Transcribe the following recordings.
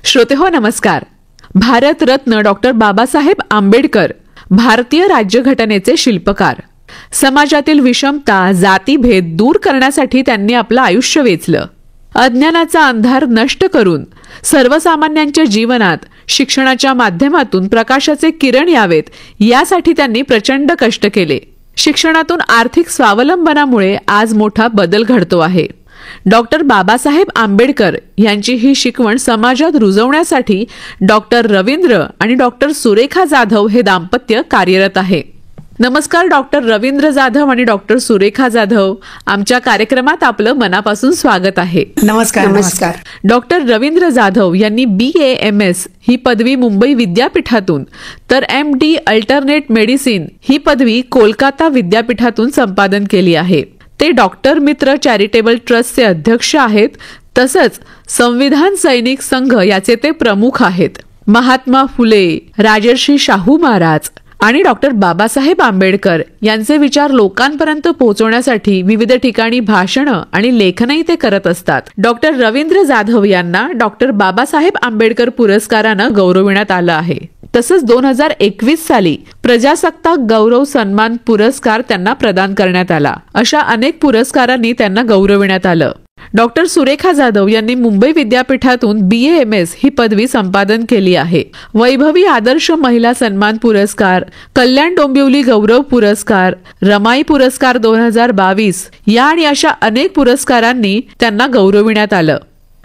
श्रोतेहो नमस्कार. भारतरत्न डॉक्टर बाबासाहेब आंबेडकर भारतीय राज्यघटनेचे शिल्पकार. समाजातील विषमता, जातीभेद दूर करण्यासाठी त्यांनी आपलं आयुष्य वेचलं. अज्ञानाचा अंधार नष्ट करून सर्वसामान्यांच्या जीवनात शिक्षणाच्या माध्यमातून प्रकाशाचे किरण यावेत यासाठी त्यांनी प्रचंड कष्ट केले. शिक्षणातून आर्थिक स्वावलंबनामुळे आज मोठा बदल घडतो आहे. डॉक्टर बाबासाहेब आंबेडकर यांची ही शिकवण समाजात रुजवण्यासाठी डॉक्टर रवींद्र आणि डॉक्टर सुरेखा जाधव हे दाम्पत्य कार्यरत आहे. नमस्कार डॉक्टर रवींद्र जाधव आणि डॉक्टर सुरेखा जाधव, आमच्या कार्यक्रमात आपलं मनापासून स्वागत आहे. नमस्कार. नमस्कार. डॉक्टर रवींद्र जाधव यांनी BAMS ही पदवी मुंबई विद्यापीठातून तर MD अल्टरनेट मेडिसिन ही पदवी कोलकाता विद्यापीठातून संपादन केली आहे. ते डॉक्टर मित्र चॅरिटेबल ट्रस्टचे अध्यक्ष आहेत. तसंच संविधान सैनिक संघ याचे ते प्रमुख आहेत. महात्मा फुले, राजर्षी शाहू महाराज आणि डॉक्टर बाबासाहेब आंबेडकर यांचे विचार लोकांपर्यंत पोहोचवण्यासाठी विविध ठिकाणी भाषणं आणि लेखनही ते करत असतात. डॉक्टर रवींद्र जाधव यांना डॉक्टर बाबासाहेब आंबेडकर पुरस्कारानं गौरविण्यात आलं आहे. तसंच 2021 साली प्रजासत्ताक गौरव सन्मान पुरस्कार त्यांना प्रदान करण्यात आला. अशा अनेक पुरस्कारांनी त्यांना गौरविण्यात आलं. डॉक्टर सुरेखा जाधव यांनी मुंबई विद्यापीठातून BAMS ही पदवी संपादन केली आहे. वैभवी आदर्श महिला सन्मान पुरस्कार, कल्याण डोंबिवली गौरव पुरस्कार, रमाई पुरस्कार 2022 या आणि अशा अनेक पुरस्कारांनी त्यांना गौरविण्यात आलं.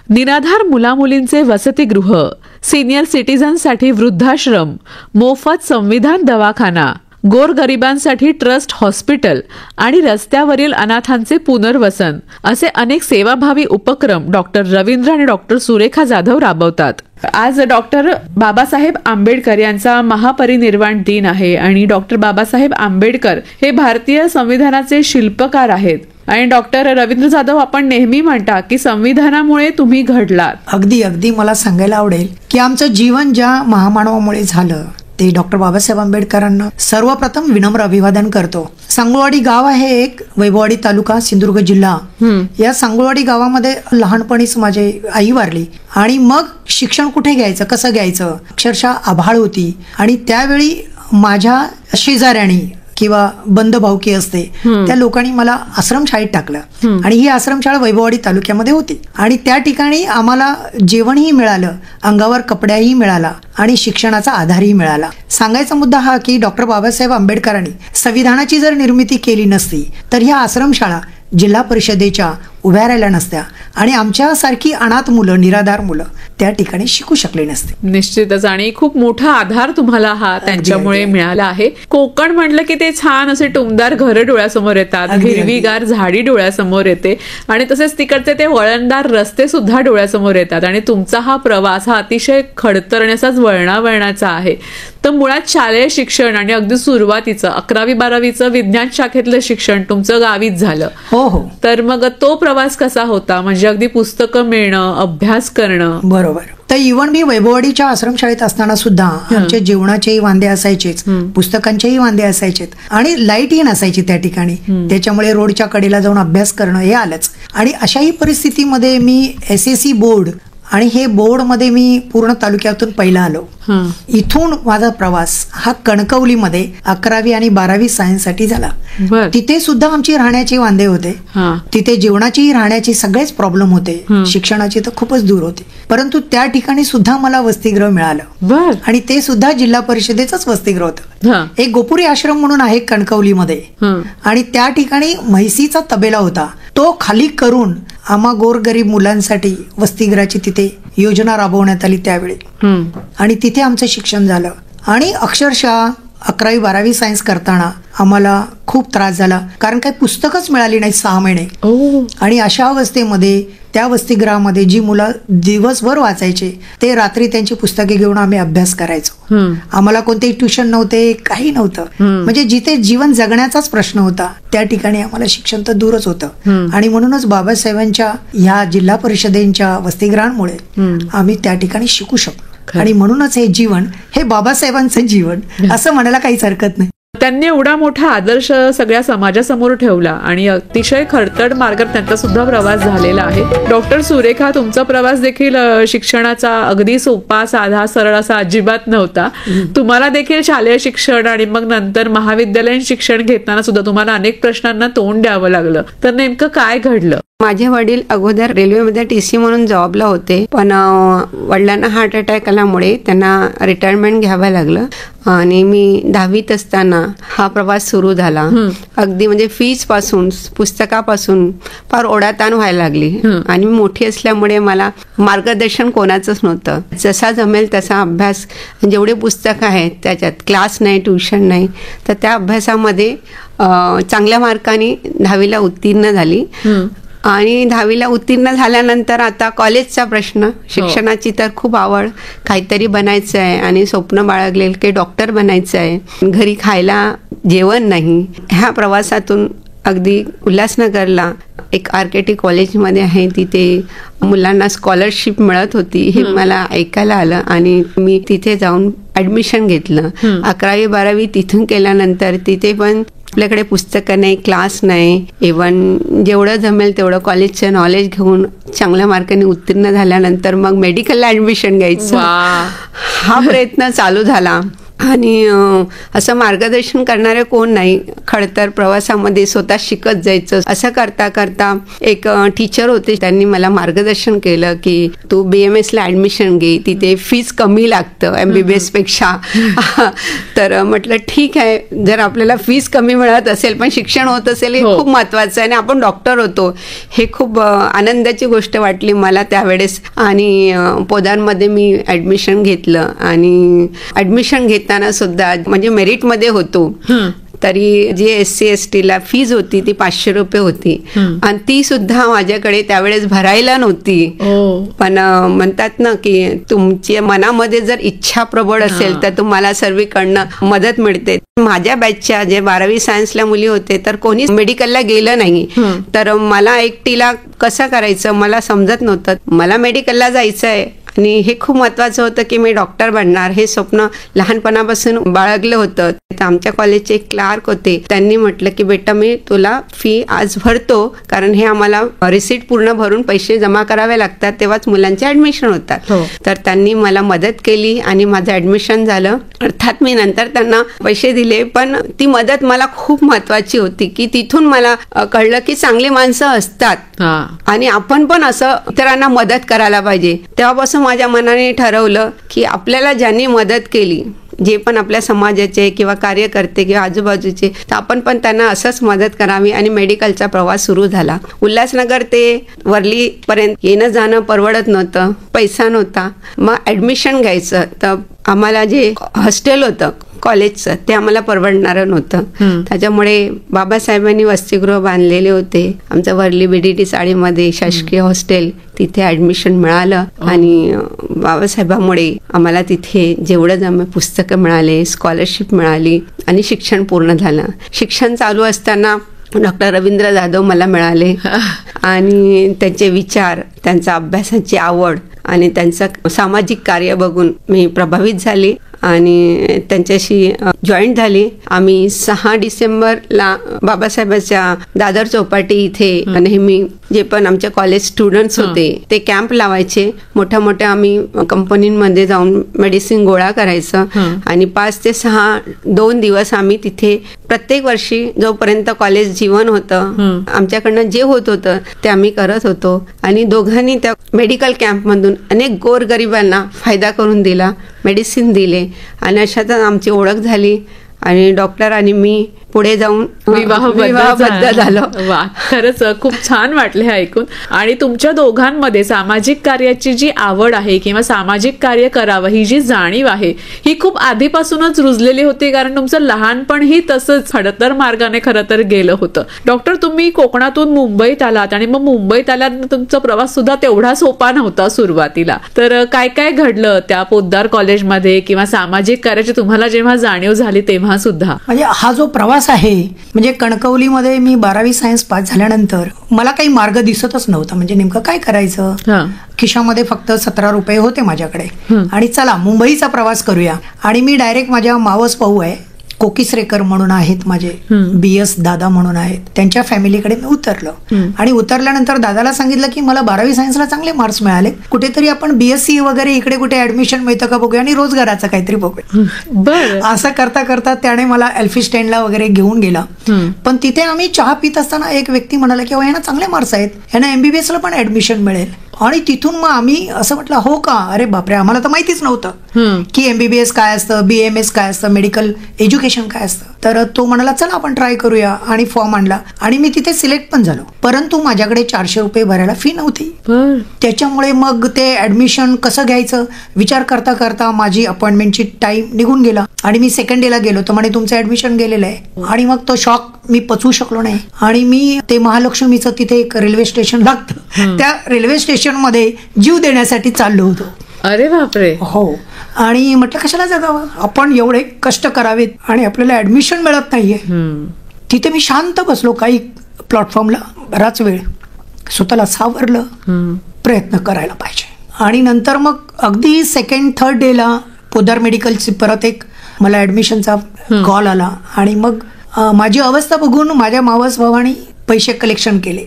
निराधार मुलामुलींचे वसतिगृह, सिनियर सिटीझनसाठी वृद्धाश्रम, मोफत संविधान दवाखाना, गोरगरिबांसाठी ट्रस्ट हॉस्पिटल आणि रस्त्यावरील अनाथांचे पुनर्वसन असे अनेक सेवाभावी उपक्रम डॉक्टर रवींद्र आणि डॉक्टर सुरेखा जाधव राबवतात. आज डॉक्टर बाबासाहेब आंबेडकर यांचा महापरिनिर्वाण दिन आहे आणि डॉक्टर बाबासाहेब आंबेडकर हे भारतीय संविधानाचे शिल्पकार आहेत. आणि डॉक्टर रवींद्र जाधव, आपण नेहमी म्हणता की संविधानामुळे तुम्ही घडलात. अगदी मला सांगायला आवडेल की आमचं जीवन ज्या महामानवामुळे झालं ते डॉक्टर बाबासाहेब आंबेडकरांना सर्वप्रथम विनम्र अभिवादन करतो. सांगोळवाडी गाव आहे एक, वैभववाडी तालुका, सिंधुदुर्ग जिल्हा. या सांगोळवाडी गावामध्ये लहानपणीच माझी आई वारली आणि मग शिक्षण कुठे घ्यायचं, कसं घ्यायचं, अक्षरशः आभाळ होती. आणि त्यावेळी माझ्या शेजाऱ्यानी किंवा बंद भावकी असते त्या लोकांनी मला आश्रमशाळेत टाकलं आणि ही आश्रमशाळा वैभववाडी तालुक्यामध्ये होती. आणि त्या ठिकाणी आम्हाला जेवणही मिळालं, अंगावर कपड्याही मिळाला आणि शिक्षणाचा आधारही मिळाला. सांगायचा मुद्दा हा की डॉक्टर बाबासाहेब आंबेडकरांनी संविधानाची जर निर्मिती केली नसती तर ह्या आश्रमशाळा जिल्हा परिषदेच्या उभ्या राहिल्या नसत्या आणि आमच्यासारखी अनाथ मुलं, निराधार मुलं त्या ठिकाणी शिकू शकले नसते. निश्चितच. आणि खूप मोठा आधार तुम्हाला हा त्यांच्यामुळे मिळाला आहे. कोकण म्हटलं की ते छान असे टुमदार घरं डोळ्यासमोर येतात, हिरवीगार झाडी डोळ्यासमोर येते आणि तसेच तिकडचे ते वळणदार रस्ते सुद्धा डोळ्यासमोर येतात. आणि तुमचा हा प्रवास हा अतिशय खडतरण्याचाच वळणाचा आहे. तर मुळात शालेय शिक्षण आणि अगदी सुरुवातीचं 11वी-12वीचं विज्ञान शाखेतलं शिक्षण तुमचं गावीच झालं. हो. तर मग तो प्रवास कसा होता? म्हणजे अगदी पुस्तकं मिळणं, अभ्यास करणं. बरोबर. तर इव्हन मी वैभववाडीच्या आश्रमशाळेत असताना सुद्धा आमचे जेवणाचेही वांदे असायचेच, पुस्तकांचेही वांदे असायचेत आणि लाईटही नसायची त्या ठिकाणी. त्याच्यामुळे रोडच्या कडेला जाऊन अभ्यास करणं हे आलंच. आणि अशाही परिस्थितीमध्ये मी SSC बोर्ड आणि हे बोर्डमध्ये मी पूर्ण तालुक्यातून पहिला आलो. इथून माझा प्रवास हा कणकवलीमध्ये 11वी आणि 12वी सायन्ससाठी झाला. तिथे सुद्धा आमची राहण्याची वांदे होते, तिथे जेवणाची, राहण्याची सगळेच प्रॉब्लेम होते, शिक्षणाची तर खूपच दूर होती. परंतु त्या ठिकाणी सुद्धा मला वसतिगृह मिळालं आणि ते सुद्धा जिल्हा परिषदेचंच वसतिगृह होतं. एक गोपुरी आश्रम म्हणून आहे कणकवलीमध्ये आणि त्या ठिकाणी म्हैसीचा तबेला होता. तो खाली करून आम्हा गोरगरीब मुलांसाठी वसतिगृहाची तिथे योजना राबवण्यात आली त्यावेळी. आणि तिथे आमचं शिक्षण झालं. आणि अक्षरशः 11वी-12वी सायन्स करताना आम्हाला खूप त्रास झाला, कारण काही पुस्तकच मिळाली नाही 6 महिने. आणि अशा अवस्थेमध्ये त्या वसतिगृहामध्ये जी मुलं दिवसभर वाचायचे ते रात्री त्यांची पुस्तके घेऊन आम्ही अभ्यास करायचो. आम्हाला कोणतेही ट्युशन नव्हते, काही नव्हतं. म्हणजे जिथे जीवन जगण्याचाच प्रश्न होता त्या ठिकाणी आम्हाला शिक्षण तर दूरच होतं. आणि म्हणूनच बाबासाहेबांच्या ह्या जिल्हा परिषदेच्या वसतिगृहांमुळे आम्ही त्या ठिकाणी शिकू शकतो. आणि म्हणूनच हे जीवन हे बाबासाहेबांचं जीवन असं म्हणायला काहीच हरकत नाही. त्यांनी एवढा मोठा आदर्श सगळ्या समाजासमोर ठेवला आणि अतिशय खडतड मार्गात त्यांचा सुद्धा प्रवास झालेला आहे. डॉक्टर सुरेखा, तुमचा प्रवास देखील शिक्षणाचा अगदी सोपा, साधा, सरळ असा अजिबात नव्हता. तुम्हाला देखील शालेय शिक्षण आणि मग नंतर महाविद्यालयीन शिक्षण घेताना सुद्धा तुम्हाला अनेक प्रश्नांना तोंड द्यावं लागलं. तर नेमकं काय घडलं? माझे वडील अगोदर रेल्वेमध्ये TC म्हणून जॉबला होते, पण वडिलांना हार्ट अटॅक आल्यामुळे त्यांना रिटायरमेंट घ्यावं लागलं आणि मी 10वीत असताना हा प्रवास सुरू झाला. अगदी म्हणजे फीज पासून, पुस्तकापासून फार ओढाताण व्हायला लागली आणि मी मोठी असल्यामुळे मला मार्गदर्शन कोणाचंच नव्हतं. जसा जमेल तसा अभ्यास, जेवढे पुस्तक आहेत त्याच्यात, क्लास नाही, ट्युशन नाही, तर त्या अभ्यासामध्ये चांगल्या मार्काने 10वीला उत्तीर्ण झाली. आणि 10वीला उत्तीर्ण झाल्यानंतर आता कॉलेजचा प्रश्न, शिक्षणाची तर खूप आवड, काहीतरी बनायचं आहे आणि स्वप्न बाळगलेलं की डॉक्टर बनायचं आहे. घरी खायला जेवण नाही. ह्या प्रवासातून अगदी उल्हासनगरला एक RKT कॉलेजमध्ये आहे, तिथे मुलांना स्कॉलरशिप मिळत होती हे मला ऐकायला आलं आणि मी तिथे जाऊन ॲडमिशन घेतलं. 11वी 12वी तिथून केल्यानंतर तिथे पण आपल्याकडे पुस्तकं नाही, क्लास नाही. इव्हन जेवढं जमेल तेवढं कॉलेजचं नॉलेज घेऊन चांगल्या मार्काने उत्तीर्ण झाल्यानंतर मग मेडिकलला ॲडमिशन घ्यायचं, हा प्रयत्न चालू झाला. आणि असं मार्गदर्शन करणारे कोण नाही. खडतर प्रवासामध्ये स्वतः शिकत जायचं. असं करता करता एक टीचर होते, त्यांनी मला मार्गदर्शन केलं की तू BMSला ॲडमिशन घे, तिथे फीज कमी लागतं MBBS पेक्षा. तर म्हटलं ठीक आहे, जर आपल्याला फीज कमी मिळत असेल पण शिक्षण होत असेल हे खूप महत्त्वाचं आहे आणि आपण डॉक्टर होतो, हे खूप आनंदाची गोष्ट वाटली मला त्यावेळेस. आणि पोदारमध्ये मी ॲडमिशन घेतलं आणि ॲडमिशन घेताना सुद्धा म्हणजे मेरिटमध्ये होतो, तरी जी SC STला फीज होती ती 500 रुपये होती आणि ती सुद्धा माझ्याकडे त्यावेळेस भरायला नव्हती. पण म्हणतात ना की तुमच्या मनामध्ये जर इच्छा प्रबळ असेल तर तुम्हाला सर्वीकडनं मदत मिळते. माझ्या बॅचच्या जे 12वी सायन्सला मुली होते तर कोणीच मेडिकलला गेलं नाही. तर मला एकटीला कसं करायचं मला समजत नव्हतं. मला मेडिकलला जायचं आहे आणि हे खूप महत्त्वाचं होतं की मी डॉक्टर बनणार, हे स्वप्न लहानपणापासून बाळगलं होतं. आमच्या कॉलेजचे एक क्लार्क होते, त्यांनी म्हटलं की बेटा मी तुला फी आज भरतो, कारण हे आम्हाला रिसीट पूर्ण भरून पैसे जमा करावे लागतात, तेव्हाच मुलांचे ॲडमिशन होतात. तर त्यांनी मला मदत केली आणि माझं ॲडमिशन झालं. अर्थात मी नंतर त्यांना पैसे दिले, पण ती मदत मला खूप महत्त्वाची होती की तिथून मला कळलं की चांगली माणसं असतात आणि आपण पण असं इतरांना मदत करायला पाहिजे. तेव्हापासून माझ्या मनाने ठरवलं की आपल्याला ज्यांनी मदत केली, जे पण आपल्या समाजाचे किंवा कार्यकर्ते किंवा आजूबाजूचे, तर आपण पण त्यांना असंच मदत करावी. आणि मेडिकलचा प्रवास सुरू झाला. उल्हासनगर ते वरलीपर्यंत येणं जाणं परवडत नव्हतं, पैसा नव्हता. मग ॲडमिशन घ्यायचं तर आम्हाला जे हॉस्टेल होतं कॉलेजचं ते आम्हाला परवडणारं नव्हतं. त्याच्यामुळे बाबासाहेबांनी वसतिगृह बांधलेले होते आमचं वरली BDT चाळीमध्ये, शासकीय हॉस्टेल, तिथे ॲडमिशन मिळालं. आणि बाबासाहेबांमुळे आम्हाला तिथे जेवढं जमेल पुस्तकं मिळाले, स्कॉलरशिप मिळाली आणि शिक्षण पूर्ण झालं. शिक्षण चालू असताना डॉक्टर रवींद्र जाधव मला मिळाले आणि त्यांचे विचार, त्यांचा अभ्यासाची आवड आणि त्यांचं सामाजिक कार्य बघून मी प्रभावित झाली आणि त्यांच्याशी जॉईंट झाली. आम्ही 6 डिसेंबरला बाबासाहेबांच्या दादर चौपाटी इथे नेहमी जे पण आमचे कॉलेज स्टुडंट्स होते ते कॅम्प लावायचे. मोठ्या मोठ्या आम्ही कंपनीमध्ये जाऊन मेडिसिन गोळा करायचं आणि 5 ते 6 2 दिवस आम्ही तिथे प्रत्येक वर्षी जोपर्यंत कॉलेज जीवन होतं आमच्याकडनं जे होत होतं ते आम्ही करत होतो. आणि दोघांनी त्या मेडिकल कॅम्पमधून अनेक गोरगरिबांना फायदा करून दिला, मेडिसिन दिले आणि अशातच आमची ओळख झाली आणि डॉक्टर आणि मी पुढे जाऊन विवाहबद्ध झालो. वा, खरंच खूप छान वाटलं हे ऐकून. आणि तुमच्या दोघांमध्ये सामाजिक कार्याची जी आवड आहे किंवा सामाजिक कार्य करावं ही जी जाणीव आहे ही खूप आधीपासूनच रुजलेली होती, कारण तुमचं लहानपण ही तसंच खडतर मार्गाने खरं तर गेलं होतं. डॉक्टर, तुम्ही कोकणातून मुंबईत आलात आणि मग मुंबईत आल्यानंतर तुमचा प्रवास सुद्धा तेवढा सोपा नव्हता सुरुवातीला. तर काय काय घडलं त्या पोद्दार कॉलेजमध्ये किंवा सामाजिक कार्याची तुम्हाला जेव्हा जाणीव झाली तेव्हा सुद्धा? म्हणजे हा जो प्रवास आहे, म्हणजे कणकवलीमध्ये मी 12वी सायन्स पास झाल्यानंतर मला काही मार्ग दिसतच नव्हता. म्हणजे नेमकं काय करायचं, खिशामध्ये फक्त 17 रुपये होते माझ्याकडे आणि चला मुंबईचा प्रवास करूया. आणि मी डायरेक्ट, माझ्या मावस भाऊ आहे कोकिसरेकर म्हणून आहेत माझे, BS दादा म्हणून आहेत, त्यांच्या फॅमिलीकडे मी उतरलो. आणि उतरल्यानंतर दादाला सांगितलं की मला 12वी सायन्सला चांगले मार्क्स मिळाले, कुठेतरी आपण BSc वगैरे इकडे कुठे ऍडमिशन मिळतं का बघूया आणि रोजगाराचं काहीतरी बघूया. असं करता करता त्याने मला एल्फिस्टेनला वगैरे घेऊन गेला. पण तिथे आम्ही चहा पित असताना एक व्यक्ती म्हणाला की यांना चांगले मार्क्स आहेत, यांना MBBS ला पण ऍडमिशन मिळेल. आणि तिथून मग आम्ही असं म्हटलं हो का, अरे बापरे, आम्हाला तर माहितीच नव्हतं की MBBS काय असतं, BMS काय असतं, मेडिकल एज्युकेशन काय असतं. तर तो म्हणाला चला आपण ट्राय करूया आणि फॉर्म आणला आणि मी तिथे सिलेक्ट पण झालो. परंतु माझ्याकडे 400 रुपये भरायला फी नव्हती. त्याच्यामुळे मग ते ऍडमिशन कसं घ्यायचं विचार करता करता माझी अपॉइंटमेंटची टाइम निघून गेला आणि मी सेकंड डेला गेलो तर म्हणे तुमचं ऍडमिशन गेलेलं आहे. आणि मग तो शॉक मी पचवू शकलो नाही आणि मी ते महालक्ष्मीचं तिथे एक रेल्वे स्टेशन लागतं, त्या रेल्वे स्टेशन मध्ये जीव देण्यासाठी चाललो होतो. अरे बापरे. हो. आणि म्हटलं कशाला जगावं, आपण एवढे कष्ट करावेत आणि आपल्याला ऍडमिशन मिळत नाहीये. तिथे मी शांत बसलो काही प्लॅटफॉर्मला बराच वेळ, स्वतःला सावरलं, प्रयत्न करायला पाहिजे. आणि नंतर मग अगदी सेकंड थर्ड डेला पोद्दार मेडिकलची परत एक मला ऍडमिशनचा कॉल आला आणि मग माझी अवस्था बघून माझ्या मावस भावानी पैसे कलेक्शन केले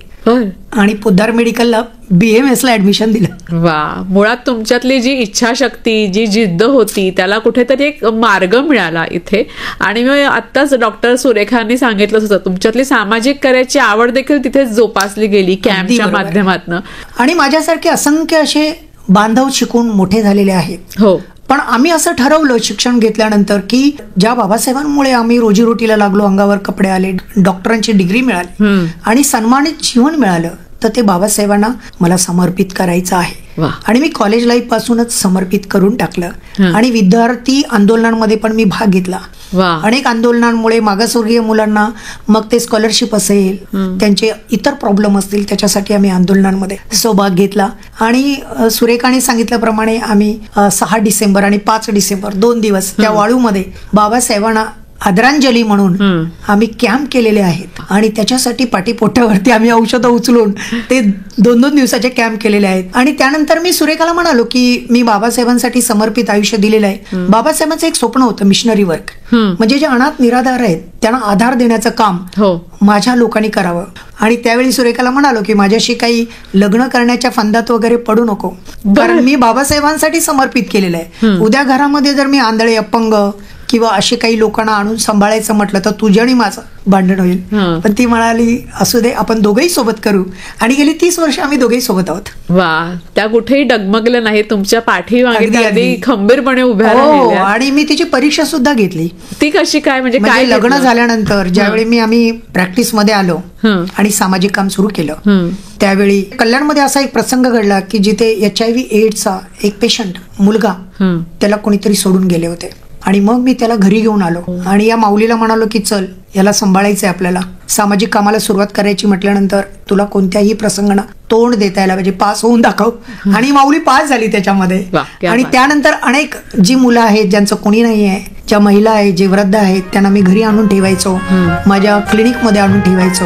आणि पोद्दार मेडिकलला BMS ला ऍडमिशन दिलं. वा, मुळात तुमच्यातली जी इच्छाशक्ती, जी जिद्द होती, त्याला कुठेतरी एक मार्ग मिळाला इथे. आणि मी आत्ताच डॉक्टर सुरेखांनी सांगितलं होतं तुमच्यातली सामाजिक कार्याची आवड देखील तिथे जोपासली गेली कॅम्पच्या माध्यमातून. आणि माझ्यासारखे असंख्य असे बांधव शिकून मोठे झालेले आहेत. हो. पण आम्ही असं ठरवलं शिक्षण घेतल्यानंतर की ज्या बाबासाहेबांमुळे आम्ही रोजीरोटीला लागलो, अंगावर कपडे आले, डॉक्टरांची डिग्री मिळाली आणि सन्मानित जीवन मिळालं, तर ते बाबासाहेबांना मला समर्पित करायचं आहे. आणि मी कॉलेज लाईफ पासूनच समर्पित करून टाकलं. आणि विद्यार्थी आंदोलनांमध्ये पण मी भाग घेतला. अनेक आंदोलनांमुळे मागासवर्गीय मुलांना मग ते स्कॉलरशिप असेल, त्यांचे इतर प्रॉब्लेम असतील, त्याच्यासाठी आम्ही आंदोलनांमध्ये सहभाग घेतला. आणि सुरेखाने सांगितल्याप्रमाणे आम्ही 6 डिसेंबर आणि 5 डिसेंबर 2 दिवस त्या वाळूमध्ये बाबासाहेबांना आदरांजली म्हणून आम्ही कॅम्प केलेले आहेत. आणि त्याच्यासाठी पाठीपोट्यावरती आम्ही औषधं उचलून ते 2-2 दिवसाचे कॅम्प केलेले आहेत. आणि त्यानंतर मी सुरेखाला म्हणालो की मी बाबासाहेबांसाठी समर्पित आयुष्य दिलेलं आहे. बाबासाहेबांचं एक स्वप्न होतं मिशनरी वर्क, म्हणजे जे अनाथ निराधार आहेत त्यांना आधार देण्याचं काम माझ्या लोकांनी करावं. आणि त्यावेळी सुरेखाला म्हणालो की माझ्याशी काही लग्न करण्याच्या फंदात वगैरे पडू नको, कारण मी बाबासाहेबांसाठी समर्पित केलेलं आहे. उद्या घरामध्ये जर मी आंधळे, अपंग किंवा असे काही लोकांना आणून सांभाळायचं म्हटलं तर तुझ्या आणि माझं भांडण होईल. पण ती म्हणाली असू दे, आपण दोघंही सोबत करू. आणि गेली 30 वर्ष आम्ही दोघेही सोबत आहोत. वा, त्या कुठेही डगमगलं नाही, तुमच्या पाठीमागे खंबीरपणे उभ्या राहिल्या. आणि मी तिची परीक्षा सुद्धा घेतली. ती कशी काय, म्हणजे काय, लग्न झाल्यानंतर ज्यावेळी आम्ही प्रॅक्टिस मध्ये आलो आणि सामाजिक काम सुरू केलं, त्यावेळी कल्याणमध्ये असा एक प्रसंग घडला की जिथे HIV एड्सचा एक पेशंट मुलगा, त्याला कोणीतरी सोडून गेले होते. आणि मग मी त्याला घरी घेऊन आलो आणि या माऊलीला म्हणालो की चल, याला सांभाळायचंय आपल्याला, सामाजिक कामाला सुरुवात करायची म्हटल्यानंतर तुला कोणत्याही प्रसंगांना तोंड देता यायला पाहिजे, पास होऊन दाखव. आणि माऊली पास झाली त्याच्यामध्ये. आणि त्यानंतर अनेक जी मुलं आहेत ज्यांचं कोणी नाही आहे, ज्या महिला आहेत, जे वृद्ध आहेत, त्यांना मी घरी आणून ठेवायचो, माझ्या क्लिनिकमध्ये आणून ठेवायचो.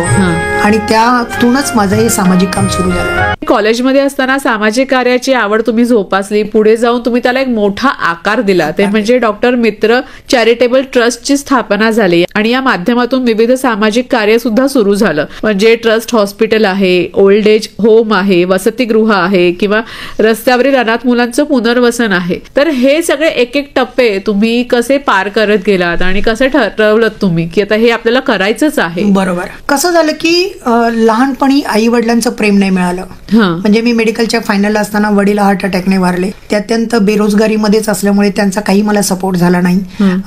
आणि त्यातूनच माझं हे सामाजिक काम सुरू झालं. कॉलेजमध्ये असताना सामाजिक कार्याची आवड तुम्ही जोपासली, पुढे जाऊन तुम्ही त्याला एक मोठा आकार दिला, ते म्हणजे डॉक्टर मित्र चॅरिटेबल ट्रस्टची स्थापना झाली. आणि या माध्यमातून विविध सामाजिक कार्य सुद्धा सुरू झालं. म्हणजे ट्रस्ट हॉस्पिटल आहे, ओल्ड एज होम आहे, वसतिगृह आहे, किंवा रस्त्यावरील अनाथ मुलांचं पुनर्वसन आहे. तर हे सगळे एक एक टप्पे तुम्ही कसे पार करत गेलात आणि कसं ठरवलं तुम्ही की आता हे आपल्याला करायचंच आहे? बरोबर. कसं झालं की लहानपणी आई वडिलांचं प्रेम नाही मिळालं. म्हणजे मी मेडिकलच्या फायनलला असताना वडील हार्ट अटॅकने वारले. ते अत्यंत बेरोजगारीमध्येच असल्यामुळे त्यांचा काही मला सपोर्ट झाला नाही.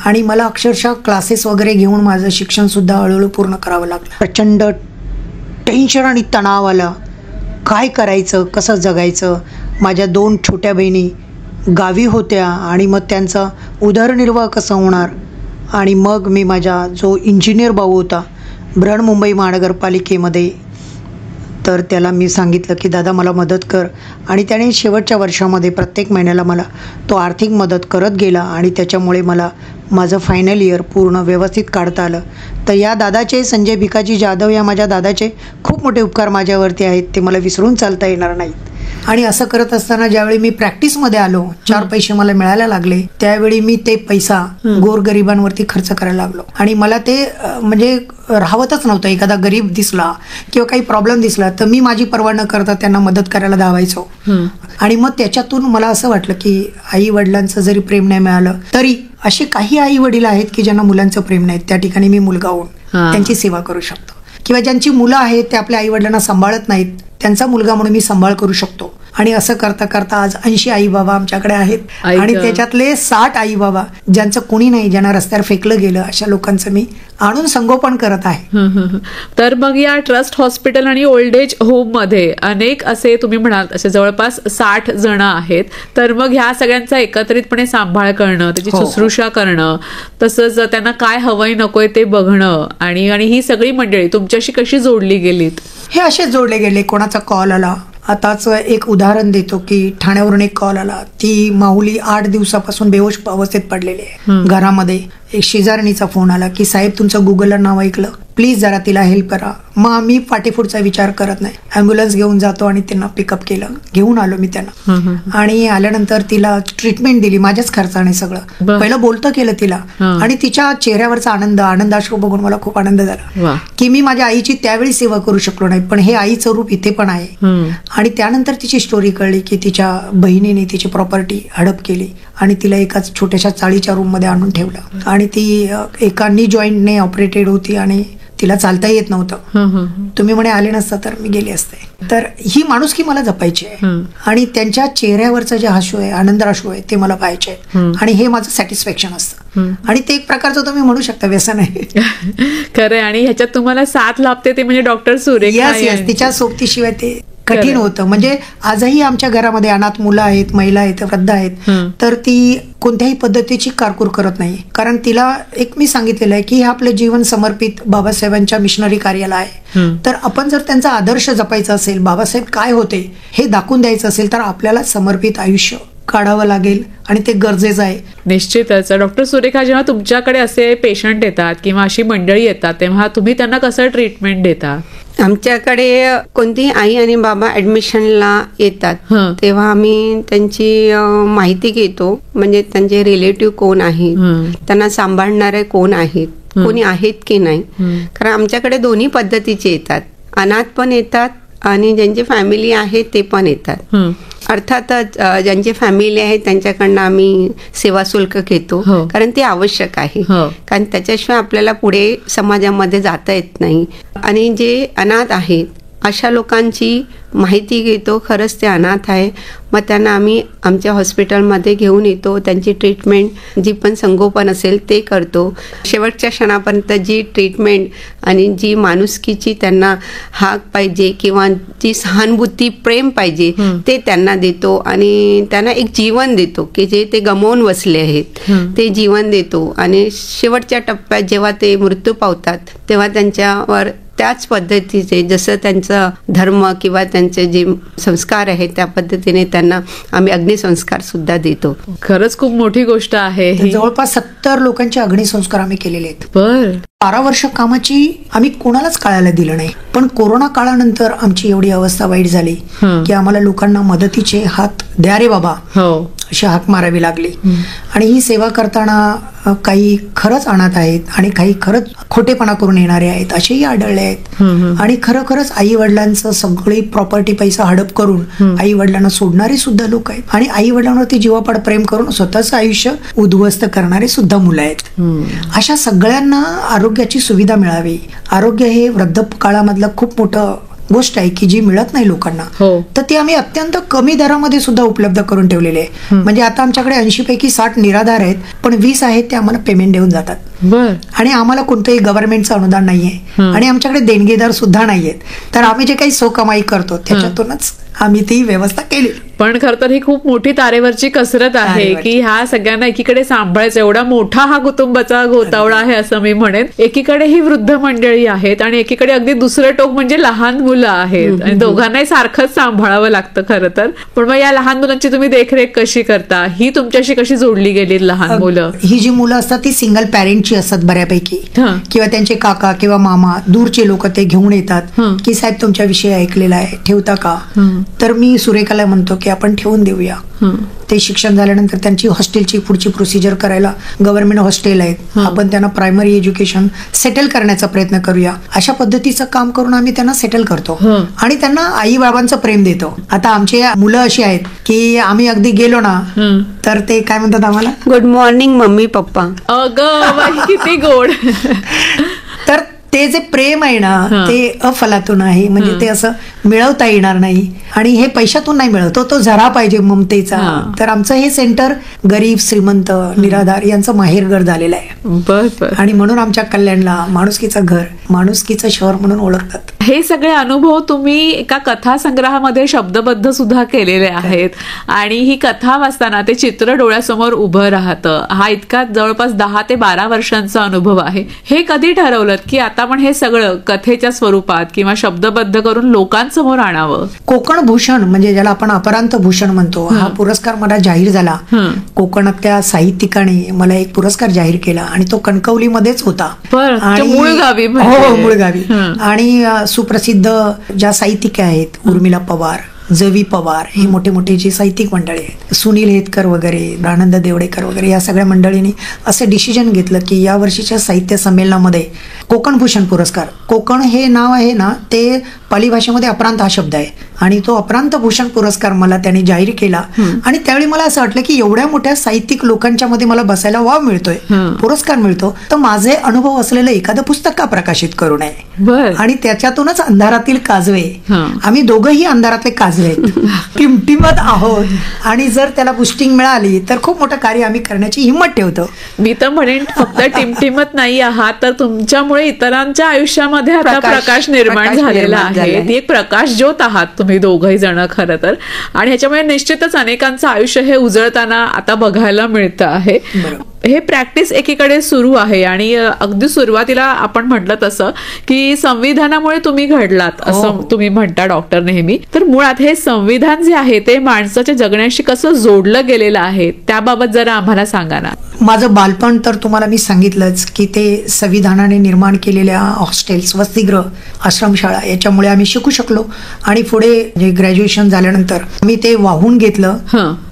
आणि मला अक्षरशः क्लासेस वगैरे घेऊन माझं शिक्षण सुद्धा हळूहळू पूर्ण करावं लागलं. प्रचंड टेन्शन आणि तणाव आला, काय करायचं, कसं जगायचं. माझ्या 2 छोट्या बहिणी गावी होत्या आणि मग त्यांचा उदरनिर्वाह कसं होणार. आणि मग मी माझा जो इंजिनियर भाऊ होता बृहन्मुंबई महानगरपालिकेमध्ये, तर त्याला मी सांगितलं की दादा मला मदत कर. आणि त्याने शेवटच्या वर्षामध्ये प्रत्येक महिन्याला मला तो आर्थिक मदत करत गेला आणि त्याच्यामुळे मला माझं फायनल इयर पूर्ण व्यवस्थित काढता आलं. तर या दादाचे, संजय भिकाजी जाधव या माझ्या दादाचे खूप मोठे उपकार माझ्यावरती आहेत, ते मला विसरून चालता येणार नाहीत. आणि असं करत असताना ज्यावेळी मी प्रॅक्टिसमध्ये आलो, 4 पैसे मला मिळायला लागले, त्यावेळी मी ते पैसा गोरगरिबांवरती खर्च करायला लागलो. आणि मला ते म्हणजे राहवतच नव्हतं. एखादा गरीब दिसला किंवा काही प्रॉब्लेम दिसला तर मी माझी पर्वा न करता त्यांना मदत करायला धावायचो. आणि मग त्याच्यातून मला असं वाटलं की आई वडिलांचं जरी प्रेम नाही मिळालं तरी असे काही आई वडील आहेत की ज्यांना मुलांचं प्रेम नाही, त्या ठिकाणी मी मुलगा होऊन त्यांची सेवा करू शकतो. किंवा ज्यांची मुलं आहेत ते आपल्या आई वडिलांना सांभाळत नाहीत, त्यांचा मुलगा म्हणून मी सांभाळ करू शकतो. आणि असं करता करता आज 80 आई बाबा आमच्याकडे आहेत. आणि त्याच्यातले 60 आई बाबा ज्यांचं कोणी नाही, ज्यांना रस्त्यावर फेकलं गेलं, अशा लोकांचं मी आणून संगोपन करत आहे. तर मग या ट्रस्ट हॉस्पिटल आणि ओल्ड एज होम मध्ये अनेक असे तुम्ही म्हणाल असे जवळपास 60 जण आहेत. तर मग ह्या सगळ्यांचा एकत्रितपणे सांभाळ करणं, त्याची शुश्रूषा करणं, तसंच त्यांना काय हवंय नकोय ते बघणं, आणि ही सगळी मंडळी तुमच्याशी कशी जोडली गेलीत? हे असेच जोडले गेले. कोणाचा कॉल आला, आताच एक उदाहरण देतो की ठाण्यावरून एक कॉल आला. ती माऊली 8 दिवसापासून बेहोश अवस्थेत पडलेली आहे घरामध्ये. एक शेजारणीचा फोन आला की साहेब तुमचं गुगलला नाव ऐकलं, प्लीज जरा तिला हेल्प करा. मग आम्ही पाठीपुढचा विचार करत नाही, ॲम्ब्युलन्स घेऊन जातो आणि त्यांना पिकअप केलं. घेऊन आलो मी त्यांना आणि आल्यानंतर तिला ट्रीटमेंट दिली माझ्याच खर्चाने सगळं. पहिलं बोलतं केलं तिला आणि तिच्या चेहऱ्यावरचा आनंदाश्रू बघून मला खूप आनंद झाला की मी माझ्या आईची त्यावेळी सेवा करू शकलो नाही, पण हे आईचं रूप इथे पण आहे. आणि त्यानंतर तिची स्टोरी कळली की तिच्या बहिणीने तिची प्रॉपर्टी हडप केली आणि तिला एका छोट्याशा चाळीच्या रूममध्ये आणून ठेवलं. आणि ती एका नी जॉईंटने ऑपरेटेड होती आणि तिला चालता येत नव्हतं. तुम्ही म्हणे आले नसता तर मी गेले असते. तर ही माणुसकी मला जपायची आहे आणि त्यांच्या चेहऱ्यावरचं जे हसू आहे, आनंदाश्रू आहे, ते मला पाहायचे आहे. आणि हे माझं सॅटिस्फॅक्शन असतं. आणि ते एक प्रकारचं तुम्ही म्हणू शकता व्यसन आहे. खरंय. आणि ह्याच्यात तुम्हाला साथ लाभते ते म्हणजे डॉक्टर सुरेखा. तिच्या सोबतीशिवाय ते कठीण होतं. म्हणजे आजही आमच्या घरामध्ये अनाथ मुलं आहेत, महिला आहेत, वृद्ध आहेत, तर ती कोणत्याही पद्धतीची कारकूर करत नाही. कारण तिला एक मी सांगितलेलं आहे की हे आपलं जीवन समर्पित बाबासाहेबांच्या मिशनरी कार्याला आहे. तर आपण जर त्यांचा आदर्श जपायचा असेल, बाबासाहेब काय होते हे दाखवून द्यायचं असेल, तर आपल्याला समर्पित आयुष्य काढावं लागेल आणि ते गरजेचं आहे. निश्चितच. डॉक्टर सुरेखा, जेव्हा तुमच्याकडे असे पेशंट येतात किंवा अशी मंडळी येतात तेव्हा तुम्ही त्यांना कसं ट्रीटमेंट देता? आमच्याकडे कोणतीही आई आणि बाबा ऍडमिशनला येतात तेव्हा आम्ही त्यांची माहिती घेतो. म्हणजे त्यांचे रिलेटिव्ह कोण आहेत, त्यांना सांभाळणारे कोण आहेत, कोणी आहेत की नाही. कारण आमच्याकडे दोन्ही पद्धतीचे येतात. अनाथ पण येतात आणि ज्यांची फॅमिली आहे ते पण येतात. अर्थातच ज्यांची फॅमिली आहे त्यांच्याकडनं आम्ही सेवा शुल्क घेतो, कारण ते आवश्यक आहे. कारण त्याच्याशिवाय आपल्याला पुढे समाजामध्ये जाता येत नाही. आणि जे अनाथ आहेत अशा लोकांची माहिती घेतो. खरंच ते अनाथ आहे, मग त्यांना आम्ही आमच्या हॉस्पिटलमध्ये घेऊन येतो. त्यांची ट्रीटमेंट जी पण संगोपन असेल ते करतो. शेवटच्या क्षणापर्यंत जी ट्रीटमेंट आणि जी माणुसकीची त्यांना हाक पाहिजे किंवा जी सहानुभूती, प्रेम पाहिजे ते त्यांना देतो. आणि त्यांना एक जीवन देतो की जे ते गमावून बसले आहेत ते जीवन देतो. आणि शेवटच्या टप्प्यात जेव्हा ते मृत्यू पावतात तेव्हा त्यांच्यावर त्याच पद्धतीचे जसं त्यांचा धर्म किंवा त्यांचे जे संस्कार आहेत त्या पद्धतीने त्यांना आम्ही अग्निसंस्कार सुद्धा देतो. खरंच खूप मोठी गोष्ट आहे. जवळपास 70 लोकांचे अग्निसंस्कार आम्ही केलेले आहेत. 12 वर्ष कामाची आम्ही कोणालाच कळायला दिलं नाही. पण कोरोना काळानंतर आमची एवढी अवस्था वाईट झाली की आम्हाला लोकांना मदतीचे हात द्या रे बाबा अशी हाक मारावी लागली. आणि ही सेवा करताना काही खरंच अनाथ आहेत आणि काही खरंच खोटेपणा करून येणारे आहेत असेही आढळले आहेत. आणि खरोखरच आई वडिलांचं सगळी प्रॉपर्टी पैसा हडप करून आई वडिलांना सोडणारे सुद्धा लोक आहेत. आणि आई वडिलांवरती जीवापाड प्रेम करून स्वतःचं आयुष्य उद्ध्वस्त करणारे सुद्धा मुलं आहेत. अशा सगळ्यांना आरोग्याची सुविधा मिळावी. आरोग्य हे वृद्धकाळामधलं खूप मोठं गोष्ट आहे की जी मिळत नाही लोकांना. तर ती आम्ही अत्यंत कमी दरामध्ये सुद्धा उपलब्ध करून ठेवलेली आहे. म्हणजे आता आमच्याकडे 80 पैकी 60 निराधार आहेत, पण 20 आहेत ते आम्हाला पेमेंट देऊन जातात. आणि आम्हाला कोणतंही गव्हर्नमेंटचं अनुदान नाहीये आणि आमच्याकडे देणगीदार सुद्धा नाहीयेत. तर आम्ही जे काही कमाई करतो त्याच्यातूनच आम्ही ती व्यवस्था केली. पण खरं तर ही खूप मोठी तारेवरची कसरत आहे की ह्या सगळ्यांना एकीकडे सांभाळायचं. एवढा मोठा हा कुटुंबाचा गोतावळा आहे असं मी म्हणेन. एकीकडे ही वृद्ध मंडळी आहेत आणि एकीकडे अगदी दुसरं टोक म्हणजे लहान मुलं आहेत आणि दोघांनाही सारखंच सांभाळावं लागतं खरं तर. पण मग या लहान मुलांची तुम्ही देखरेख कशी करता? ही तुमच्याशी कशी जोडली गेली लहान मुलं? ही जी मुलं असतात ती सिंगल पॅरेंटची परिचय असतात बऱ्यापैकी, हं. किंवा त्यांचे काका किंवा मामा दूरचे लोक ते घेऊन येतात हं. की साहेब तुमच्याविषयी ऐकलेलं आहे, ठेवता का? हं. तर मी सुरेखाला म्हणतो की आपण ठेवून देऊया. हं. ते शिक्षण झाल्यानंतर त्यांची हॉस्टेलची पुढची प्रोसिजर करायला गव्हर्नमेंट हॉस्टेल आहेत, आपण त्यांना प्रायमरी एज्युकेशन सेटल करण्याचा प्रयत्न करूया. अशा पद्धतीचं काम करून आम्ही त्यांना सेटल करतो हं. आणि त्यांना आई बाबांचं प्रेम देतो. आता आमची मुलं अशी आहेत की आम्ही अगदी गेलो ना हं. तर ते काय म्हणतात आम्हाला, गुड मॉर्निंग मम्मी पप्पा. अगं बाई, किती गोड. तर ते जे प्रेम आहे ना हं. ते अफलातून आहे, म्हणजे ते असं मिळवता येणार नाही आणि हे पैशातून नाही मिळवतो, तो झरा पाहिजे ममतेचा. हं. तर आमचं हे सेंटर गरीब श्रीमंत निराधार यांचं माहेरघर झालेलं आहे बर बर. आणि म्हणून आमच्या कल्याणला माणुसकीचं घर, माणुसकीचं शहर म्हणून ओळखतात. हे सगळे अनुभव तुम्ही एका कथा संग्रहामध्ये शब्दबद्ध सुद्धा केलेले आहेत आणि ही कथा वाचताना ते चित्र डोळ्यासमोर उभं राहतं. हा इतका जवळपास 10 ते 12 वर्षांचा अनुभव आहे. हे कधी ठरवलं की आता पण हे सगळं कथेच्या स्वरूपात किंवा शब्दबद्ध करून लोकांसमोर आणावं? कोकण भूषण म्हणजे ज्याला आपण अपरांत भूषण म्हणतो, हा पुरस्कार मला जाहीर झाला. कोकणातल्या साहित्यिकाने मला एक पुरस्कार जाहीर केला आणि तो कणकवलीमध्येच होता. बरं, आणि- मूळ गावी म्हणजे. हो, मूळ गावी. हं. आणि सुप्रसिद्ध ज्या साहित्यिक आहेत, उर्मिला पवार, जवी पवार, ही मोठे मोठे जी साहित्यिक मंडळी आहेत, सुनील हेतकर वगैरे, आनंद देवडेकर वगैरे, या सगळ्या मंडळींनी असं डिसिजन घेतलं की या वर्षीच्या साहित्य संमेलनामध्ये कोकण भूषण पुरस्कार, कोकण हे नाव आहे ना ते पाली भाषेमध्ये अपरांत हा शब्द आहे आणि तो अपरांत भूषण पुरस्कार मला त्यांनी जाहीर केला. आणि त्यावेळी मला असं वाटलं की एवढ्या मोठ्या साहित्यिक लोकांच्या मध्ये मला बसायला वाव मिळतोय, पुरस्कार मिळतो, तर माझे अनुभव असलेलं एखादं पुस्तक का प्रकाशित करू नये. बर. आणि त्याच्यातूनच अंधारातील काजवे, हं. आम्ही दोघंही अंधारातले काजवे आहेत, टिमटिमत आहोत आणि जर त्याला बुस्टिंग मिळाली तर खूप मोठं कार्य आम्ही करण्याची हिंमत ठेवतो. मी तर म्हणेन फक्त टिमटिमत नाही आहात, तर तुमच्यामुळे इतरांच्या आयुष्यामध्ये आता प्रकाश निर्माण झालेला आहे. ती एक प्रकाश ज्योत आहात तुम्ही दोघही जण खरं तर. आणि ह्याच्यामुळे निश्चितच अनेकांचं आयुष्य हे उजळताना आता बघायला मिळतं आहे. हे प्रॅक्टिस एकीकडे सुरू आहे आणि अगदी सुरुवातीला आपण म्हटलं तसं की संविधानामुळे तुम्ही घडलात असं तुम्ही म्हणता डॉक्टर नेहमी. तर मुळात हे संविधान जे आहे ते माणसाच्या जगण्याशी कसं जोडलं गेलेलं आहे त्याबाबत जरा आम्हाला सांगा ना. माझं बालपण तर तुम्हाला मी सांगितलंच की ते संविधानाने निर्माण केलेल्या हॉस्टेल्स, वसतिगृह, आश्रमशाळा याच्यामुळे आम्ही शिकू शकलो आणि पुढे ग्रॅज्युएशन झाल्यानंतर मी ते वाहून घेतलं.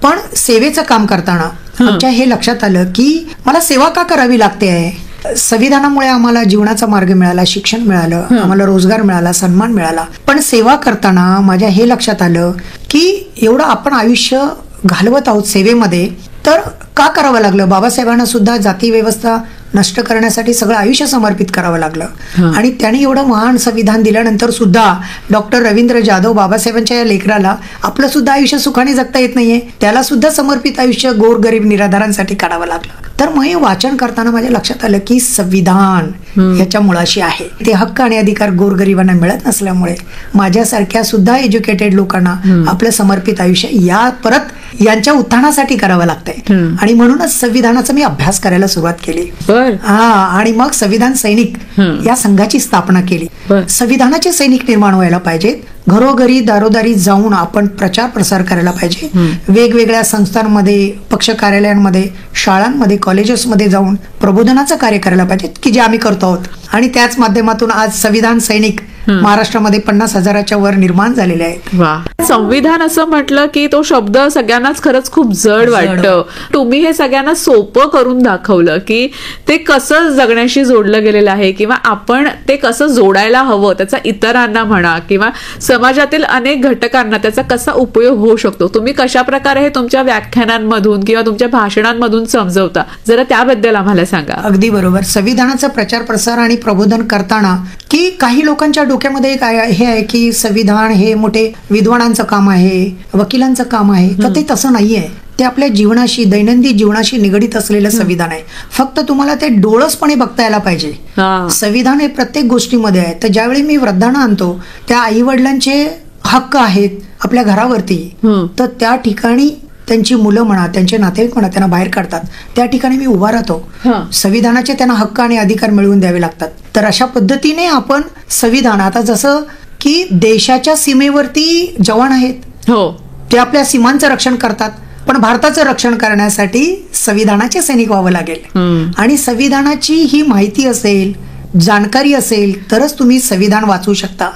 पण सेवेचं काम करताना आमच्या हे लक्षात आलं की मला सेवा का करावी लागते आहे. संविधानामुळे आम्हाला जीवनाचा मार्ग मिळाला, शिक्षण मिळालं, आम्हाला रोजगार मिळाला, सन्मान मिळाला, पण सेवा करताना माझ्या हे लक्षात आलं की एवढं आपण आयुष्य घालवत आहोत सेवेमध्ये, तर का करावं लागलं. बाबासाहेबांना सुद्धा जाती व्यवस्था नष्ट करण्यासाठी सगळं आयुष्य समर्पित करावं लागलं आणि त्यांनी एवढं महान संविधान दिल्यानंतर सुद्धा डॉक्टर रवींद्र जाधव बाबासाहेबांच्या या लेकराला आपलं सुद्धा आयुष्य सुखाने जगता येत नाहीये, त्याला सुद्धा समर्पित आयुष्य गोरगरीब निराधारांसाठी काढावं लागलं. तर मग हे वाचन करताना माझ्या लक्षात आलं की संविधान याच्या मुळाशी आहे. ते हक्क आणि अधिकार गोरगरिबांना मिळत नसल्यामुळे माझ्यासारख्या सुद्धा एज्युकेटेड लोकांना आपलं समर्पित आयुष्य या परत यांच्या उत्थानासाठी करावं लागतंय आणि म्हणूनच संविधानाचा मी अभ्यास करायला सुरुवात केली. आणि मग संविधान सैनिक या संघाची स्थापना केली. संविधानाचे सैनिक निर्माण व्हायला पाहिजेत. घरोघरी दारोदारी जाऊन आपण प्रचार प्रसार करायला पाहिजे. वेगवेगळ्या संस्थांमध्ये, पक्ष कार्यालयांमध्ये, शाळांमध्ये, कॉलेजेसमध्ये जाऊन प्रबोधनाचं कार्य करायला पाहिजे की जे आम्ही करतो आहोत. आणि त्याच माध्यमातून आज संविधान सैनिक महाराष्ट्रामध्ये 50,000च्या वर निर्माण झालेले आहेत. वा. संविधान असं म्हटलं की तो शब्द सगळ्यांनाच खरंच खूप जड वाटतं. तुम्ही हे सगळ्यांना सोपं करून दाखवलं की ते कसं जगण्याशी जोडलं गेलेलं आहे किंवा आपण ते कसं जोडायला हवं, त्याचा इतरांना म्हणा किंवा समाजातील अनेक घटकांना त्याचा कसा उपयोग होऊ शकतो. तुम्ही कशा प्रकारे हे तुमच्या व्याख्यानांमधून किंवा तुमच्या भाषणांमधून समजवता, जरा त्याबद्दल आम्हाला सांगा. अगदी बरोबर. संविधानाचा प्रचार प्रसार आणि प्रबोधन करताना की काही लोकांच्या डोक्यामध्ये एक हे आहे की संविधान हे मोठे विद्वानांचं काम आहे, वकिलांचं काम आहे, तर ते तसं नाहीये. ते आपल्या जीवनाशी, दैनंदिन जीवनाशी निगडीत असलेलं संविधान आहे. फक्त तुम्हाला ते डोळसपणे बघता यायला पाहिजे. संविधान हे प्रत्येक गोष्टीमध्ये आहे. तर ज्यावेळी मी वृद्धांना आणतो त्या आई वडिलांचे हक्क आहेत आपल्या घरावरती, तर त्या ठिकाणी त्यांची मुलं म्हणा, त्यांचे नातेवाईक म्हणा, त्यांना बाहेर काढतात, त्या ठिकाणी मी उभा राहतो. संविधानाचे त्यांना हक्क आणि अधिकार मिळवून द्यावे लागतात. तर अशा पद्धतीने आपण संविधान, आता जसं की देशाच्या सीमेवरती जवान आहेत, ते आपल्या सीमांचं रक्षण करतात पण भारताचं रक्षण करण्यासाठी संविधानाचे सैनिक व्हावं लागेल. आणि संविधानाची ही माहिती असेल, जाणकारी असेल तरच तुम्ही संविधान वाचवू शकता.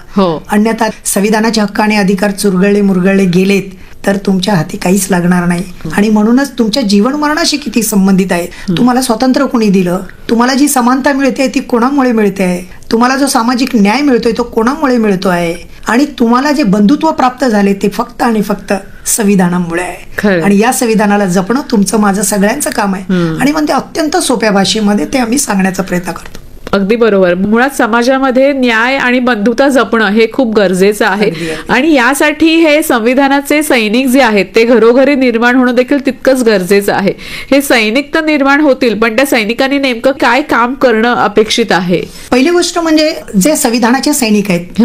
अन्यथा संविधानाचे हक्क आणि अधिकार चुरगळले मुरगळले गेलेत तर तुमच्या हाती काहीच लागणार नाही. आणि म्हणूनच तुमच्या जीवन मरणाशी किती संबंधित आहे. तुम्हाला स्वातंत्र्य कोणी दिलं, तुम्हाला जी समानता मिळते ती कोणामुळे मिळते आहे, तुम्हाला जो सामाजिक न्याय मिळतोय तो कोणामुळे मिळतो आहे, आणि तुम्हाला जे बंधुत्व प्राप्त झाले ते फक्त आणि फक्त संविधानामुळे आहे. आणि या संविधानाला जपणं तुमचं माझं सगळ्यांचं काम आहे. आणि म्हणजे अत्यंत सोप्या भाषेमध्ये ते आम्ही सांगण्याचा प्रयत्न करतो. अगदी बरोबर. मुळात समाजामध्ये न्याय आणि बंधुता जपणं हे खूप गरजेचं आहे. आणि यासाठी हे संविधानाचे सैनिक जे आहेत ते घरोघरी निर्माण होणं देखील तितकंच गरजेचं आहे. हे सैनिक तर निर्माण होतील, पण त्या सैनिकांनी नेमकं काय काम करणं अपेक्षित आहे? पहिली गोष्ट म्हणजे जे संविधानाचे सैनिक आहेत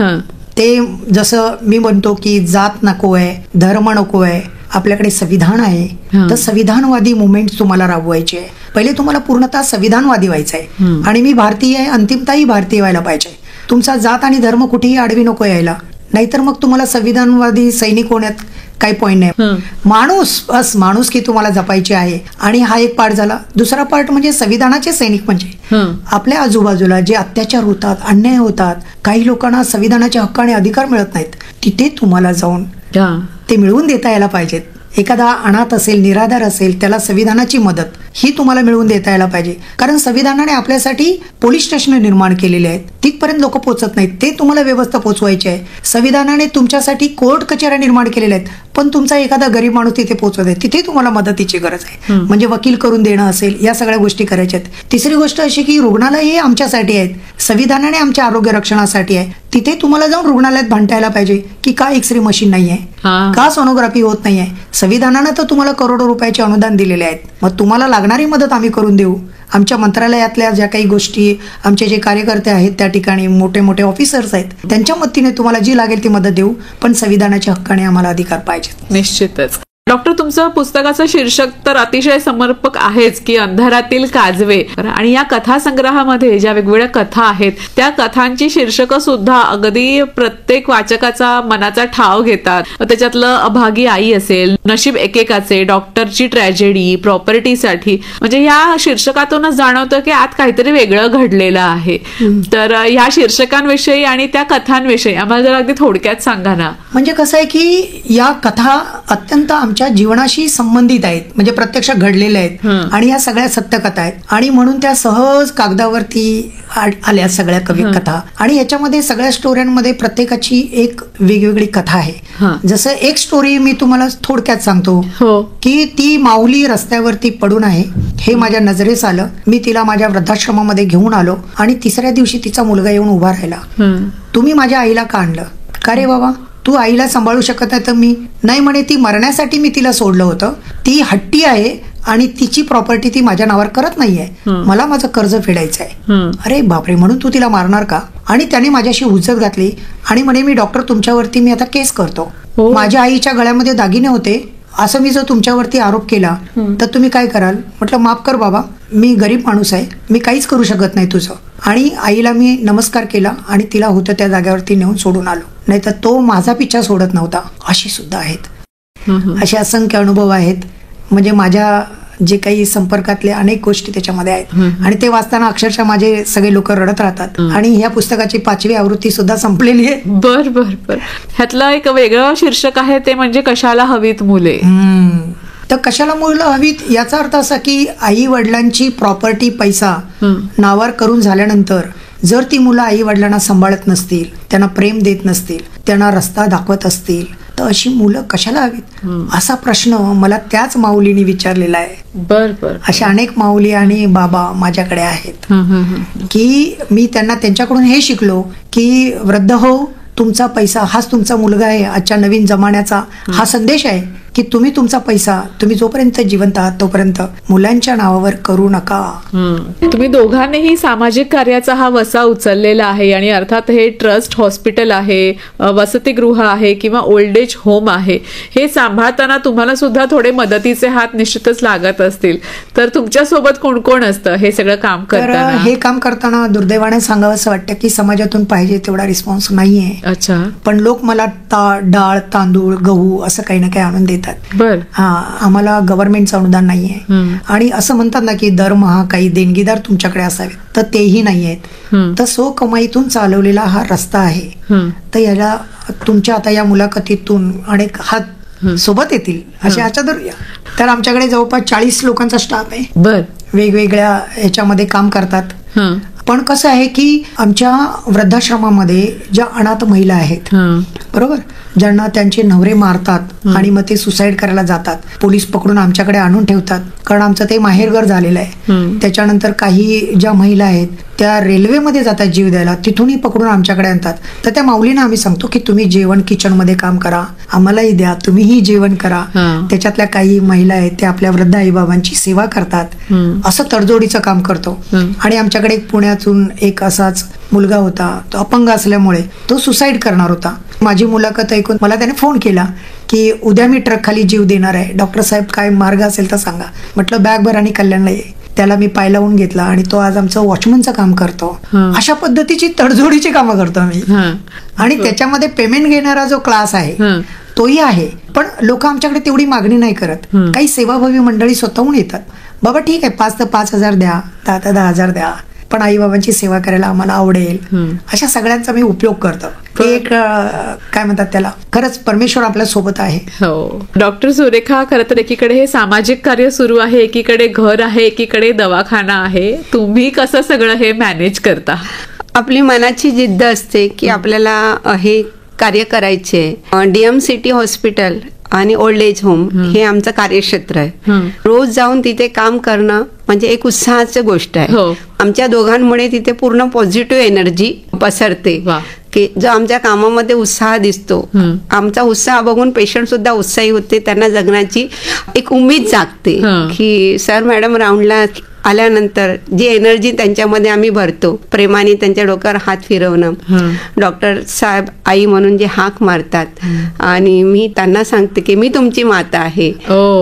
ते, जसं मी म्हणतो की जात नको आहे, धर्म नको आहे, आपल्याकडे संविधान आहे, तर संविधानवादी मुवमेंट तुम्हाला राबवायची आहे. पहिले तुम्हाला पूर्णतः संविधानवादी व्हायचं आहे. आणि मी भारतीय आहे, अंतिमताही भारतीय व्हायला पाहिजे. तुमचा जात आणि धर्म कुठेही आडवी नको यायला, नाहीतर मग तुम्हाला संविधानवादी सैनिक होण्यात काही पॉईंट नाही. माणूस की तुम्हाला जपायची आहे. आणि हा एक पार्ट झाला. दुसरा पार्ट म्हणजे संविधानाचे सैनिक म्हणजे आपल्या आजूबाजूला जे अत्याचार होतात, अन्याय होतात, काही लोकांना संविधानाचे हक्क आणि अधिकार मिळत नाहीत, तिथे तुम्हाला जाऊन ते मिळवून देता यायला पाहिजेत. एखादा अनाथ असेल, निराधार असेल, त्याला संविधानाची मदत ही तुम्हाला मिळवून देता यायला पाहिजे. कारण संविधानाने आपल्यासाठी पोलीस स्टेशन निर्माण केलेले आहेत, तिथपर्यंत लोक पोहोचत नाहीत, ते तुम्हाला व्यवस्था पोहोचवायची आहे. संविधानाने तुमच्यासाठी कोर्ट कचेऱ्या निर्माण केलेल्या आहेत, पण तुमचा एखादा गरीब माणूस तिथे पोहोचत आहे, तिथे तुम्हाला मदतीची गरज आहे. म्हणजे वकील करून देणं असेल, या सगळ्या गोष्टी करायच्या आहेत. तिसरी गोष्ट अशी की रुग्णालय हे आमच्यासाठी आहेत, संविधानाने आमच्या आरोग्य रक्षणासाठी आहे. तिथे तुम्हाला जाऊन रुग्णालयात भांडायला पाहिजे की का एक्सरे मशीन नाहीये, का सोनोग्राफी होत नाहीये. संविधानानं तर तुम्हाला करोडो रुपयाचे अनुदान दिलेले आहेत, मग तुम्हाला लागणारी मदत आम्ही करून देऊ. आमच्या मंत्रालयातल्या ज्या काही गोष्टी, आमचे जे कार्यकर्ते आहेत त्या ठिकाणी, मोठे मोठे ऑफिसर्स आहेत, त्यांच्या मदतीने तुम्हाला जी लागेल ती मदत देऊ. पण संविधानाच्या हक्काने आम्हाला अधिकार पाहिजेत. निश्चितच. डॉक्टर, तुमचं पुस्तकाचं शीर्षक तर अतिशय समर्पक आहेच की अंधारातील काजवे. आणि या कथा संग्रहामध्ये ज्या वेगवेगळ्या कथा आहेत त्या कथांची शीर्षकं सुद्धा अगदी प्रत्येक वाचकाचा मनाचा ठाव घेतात. त्याच्यातलं अभागी आई असेल, नशीब एकेकाचे, डॉक्टरची ट्रॅजेडी, प्रॉपर्टीसाठी, म्हणजे या शीर्षकातूनच जाणवतं की आत काहीतरी वेगळं घडलेलं आहे. तर ह्या शीर्षकांविषयी आणि त्या कथांविषयी आम्हाला जर अगदी थोडक्यात सांगा ना. म्हणजे कसं आहे की या कथा अत्यंत आमच्या जीवनाशी संबंधित आहेत, म्हणजे प्रत्यक्ष घडलेल्या आहेत. आणि या सगळ्या सत्यकथा आहेत. आणि म्हणून त्या सहज कागदावरती आल्या सगळ्या कथा. आणि याच्यामध्ये सगळ्या स्टोऱ्यांमध्ये प्रत्येकाची एक वेगवेगळी कथा आहे. जसं एक स्टोरी मी तुम्हाला थोडक्यात सांगतो की ती माऊली रस्त्यावरती पडून आहे हे माझ्या नजरेस आलं. मी तिला माझ्या वृद्धाश्रमामध्ये घेऊन आलो आणि तिसऱ्या दिवशी तिचा मुलगा येऊन उभा राहिला. तुम्ही माझ्या आईला का आणलं? का रे बाबा, तू आईला सांभाळू शकत नाही? तर मी नाही म्हणे, ती मरण्यासाठी मी तिला सोडलं होतं. ती हट्टी आहे आणि तिची प्रॉपर्टी ती माझ्या नावावर करत नाहीये, मला माझं कर्ज फेडायचं आहे. अरे बापरे, म्हणून तू तिला मारणार का? आणि त्याने माझ्याशी हुज्जत घातली आणि म्हणे, मी डॉक्टर तुमच्यावरती मी आता केस करतो. माझ्या आईच्या गळ्यामध्ये दागिने होते, असं मी जर तुमच्यावरती आरोप केला तर तुम्ही काय कराल? म्हटलं, माफ कर बाबा, मी गरीब माणूस आहे, मी काहीच करू शकत नाही तुझं. आणि आईला मी नमस्कार केला आणि तिला होतं त्या जागेवरती नेऊन सोडून आलो. नाहीतर तो माझा पिच्छा सोडत नव्हता. अशी सुद्धा आहेत, असे असंख्य अनुभव आहेत. म्हणजे माझ्या जे काही संपर्कातले अनेक गोष्टी त्याच्यामध्ये आहेत. आणि ते वाचताना अक्षरशः माझे सगळे लोक रडत राहतात. आणि ह्या पुस्तकाची 5वी आवृत्ती सुद्धा संपलेली आहे. बर बर बर. ह्यातलं एक वेगळं शीर्षक आहे ते म्हणजे कशाला हवीत मुले. तर कशाला मुलं हवीत याचा अर्थ असा की आई वडिलांची प्रॉपर्टी, पैसा नावावर करून झाल्यानंतर जर ती मुलं आई वडिलांना सांभाळत नसतील, त्यांना प्रेम देत नसतील, त्यांना रस्ता दाखवत असतील, तर अशी मुलं कशाला हवीत असा प्रश्न मला त्याच माऊलीने विचारलेला आहे. बर बर. अशा अनेक माऊली आणि बाबा माझ्याकडे आहेत की मी त्यांना त्यांच्याकडून हे शिकलो की वृद्ध हो, तुमचा पैसा हाच तुमचा मुलगा आहे. आजच्या नवीन जमान्याचा हा संदेश आहे की तुम्ही तुमचा पैसा, तुम्ही जोपर्यंत जिवंत आहात तोपर्यंत मुलांच्या नावावर करू नका. तुम्ही दोघांनीही सामाजिक कार्याचा हा वसा उचललेला आहे. आणि अर्थात हे ट्रस्ट हॉस्पिटल आहे, वसतिगृह आहे किंवा ओल्ड एज होम आहे, हे सांभाळताना तुम्हाला सुद्धा थोडे मदतीचे हात निश्चितच लागत असतील. तर तुमच्या सोबत कोण कोण असतं हे सगळं काम करताना? हे काम करताना दुर्दैवाने सांगावं असं वाटतं की समाजातून पाहिजे तेवढा रिस्पॉन्स नाहीये. अच्छा. पण लोक मला डाळ, तांदूळ, गहू असं काही ना काही आणून देतात. येतात. बर. आम्हाला गव्हर्नमेंटचं अनुदान नाहीये आणि असं म्हणतात ना की दरमहा काही देणगीदार तुमच्याकडे असावेत, तर तेही नाही आहेत. तर स्वकमाईतून चालवलेला हा रस्ता आहे. तर याला तुमच्या आता या मुलाखतीतून अनेक हात सोबत येतील असे आशा धरूया. तर आमच्याकडे जवळपास 40 लोकांचा स्टाफ आहे. बर. वेगवेगळ्या ह्याच्यामध्ये काम करतात. पण कसं आहे की आमच्या वृद्धाश्रमामध्ये ज्या अनाथ महिला आहेत, बरोबर, ज्यांना त्यांचे नवरे मारतात आणि मग ते सुसाईड करायला जातात, पोलीस पकडून आमच्याकडे आणून ठेवतात, कारण आमचं ते माहेरघर झालेलं आहे. त्याच्यानंतर काही ज्या महिला आहेत त्या रेल्वेमध्ये जातात जीव द्यायला, तिथूनही पकडून आमच्याकडे आणतात. तर त्या माऊलींना आम्ही सांगतो की तुम्ही जेवण किचनमध्ये काम करा, आम्हालाही द्या, तुम्हीही जेवण करा. त्याच्यातल्या काही महिला आहेत त्या आपल्या वृद्ध आईबाबांची सेवा करतात. असं तडजोडीचं काम करतो. आणि आमच्याकडे पुण्यातून एक असाच मुलगा होता, तो अपंग असल्यामुळे तो सुसाईड करणार होता. माझी मुलाखत ऐकून मला त्याने फोन केला की उद्या मी ट्रक खाली जीव देणार आहे, डॉक्टर साहेब काय मार्ग असेल तर सांगा. म्हटलं बॅग भर आणि कल्याणला ये. त्याला मी पाय लावून घेतला आणि तो आज आमचं वॉचमनचं काम करतो. अशा पद्धतीची तडजोडीची कामं करतो आम्ही. आणि त्याच्यामध्ये पेमेंट घेणारा जो क्लास आहे तोही आहे. पण लोक आमच्याकडे तेवढी मागणी नाही करत. काही सेवाभावी मंडळी स्वतःहून येतात, बाबा ठीक आहे 5 तर 5,000 द्या, 10 तर 10,000 द्या, पण आई बाबांची सेवा करायला आम्हाला आवडेल. अशा सगळ्यांचा मी उपयोग करतो. एक काय म्हणतात त्याला, खरंच परमेश्वर आपल्या सोबत आहे. हो. डॉक्टर सुरेखा, खरं तर एकीकडे हे सामाजिक कार्य सुरू आहे, एकीकडे घर आहे, एकीकडे दवाखाना आहे. तुम्ही कसं सगळं हे मॅनेज करता? आपली मनाची जिद्द असते की आपल्याला हे कार्य करायचे. DMCT हॉस्पिटल आणि ओल्ड एज होम हे आमचं कार्यक्षेत्र आहे. रोज जाऊन तिथे काम करणं म्हणजे एक उत्साहाची गोष्ट आहे. आमच्या दोघांमुळे तिथे पूर्ण पॉझिटिव्ह एनर्जी पसरते की जो आमच्या कामामध्ये उत्साह दिसतो, आमचा उत्साह बघून पेशंट सुद्धा उत्साही होते. त्यांना जगण्याची एक उमेद जागते की सर मॅडम राऊंडला आल्यानंतर जी एनर्जी त्यांच्यामध्ये आम्ही भरतो, प्रेमाने त्यांच्या डोक्यावर हात फिरवणं, डॉक्टर साहेब आई म्हणून जे हाक मारतात आणि मी त्यांना सांगते की मी तुमची माता आहे,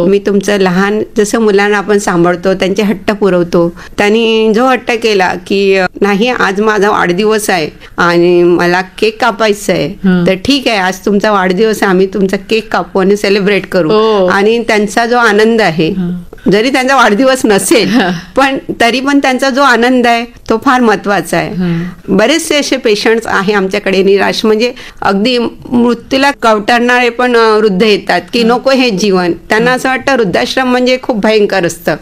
मी तुमचं लहान जसं मुलांना आपण सांभाळतो त्यांचे हट्ट पुरवतो. त्यांनी जो हट्ट केला की नाही आज माझा वाढदिवस आहे आणि मला केक कापायचा आहे, तर ठीक आहे आज तुमचा वाढदिवस आहे, आम्ही तुमचा केक कापू आणि सेलिब्रेट करू. आणि त्यांचा जो आनंद आहे, जरी त्यांचा वाढदिवस नसेल पण तरी पण त्यांचा जो आनंद आहे तो फार महत्वाचा आहे. बरेचसे असे पेशंट्स आहे आमच्याकडे निराश, म्हणजे अगदी मृत्यूला कवटाळणारे पण वृद्ध येतात की नको हे जीवन. त्यांना असं वाटतं वृद्धाश्रम म्हणजे खूप भयंकर असतं,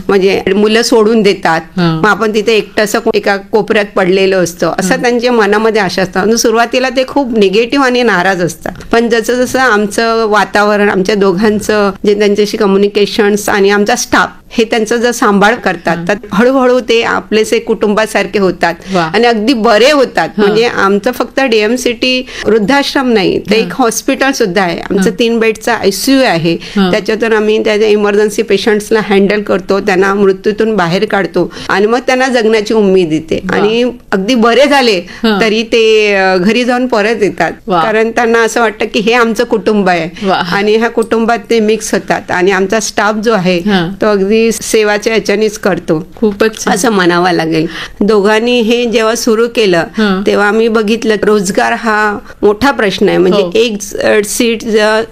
म्हणजे मुलं सोडून देतात, मग आपण तिथे एकटंसं एका कोपऱ्यात पडलेलो असतो, असं त्यांच्या मनामध्ये आशा असतात. सुरुवातीला ते खूप निगेटिव्ह आणि नाराज असतात. पण जसं जसं आमचं वातावरण, आमच्या दोघांचं जे त्यांच्याशी कम्युनिकेशन्स आणि आमचा स्टाफ हे त्यांचा जर सांभाळ करतात तर हळूहळू ते आपलेसे कुटुंबासारखे होतात आणि अगदी बरे होतात. म्हणजे आमचं फक्त DMCT वृद्धाश्रम नाही, ते एक हॉस्पिटल सुद्धा आहे. आमचं 3 बेडचा ICU आहे, त्याच्यातून आम्ही त्याच्या इमर्जन्सी पेशंट्सला हँडल करतो, त्यांना मृत्यूतून बाहेर काढतो आणि मग त्यांना जगण्याची उमेद येते. आणि अगदी बरे झाले तरी ते घरी जाऊन परत येतात, कारण त्यांना असं वाटतं की हे आमचं कुटुंब आहे आणि ह्या कुटुंबात ते मिक्स होतात. आणि आमचा स्टाफ जो आहे तो अगदी सेवाच्या याच्यानेच करतो. खूपच असं म्हणावं लागेल. दोघांनी हे जेव्हा सुरू केलं तेव्हा आम्ही बघितलं रोजगार हा मोठा प्रश्न आहे. म्हणजे एक सीट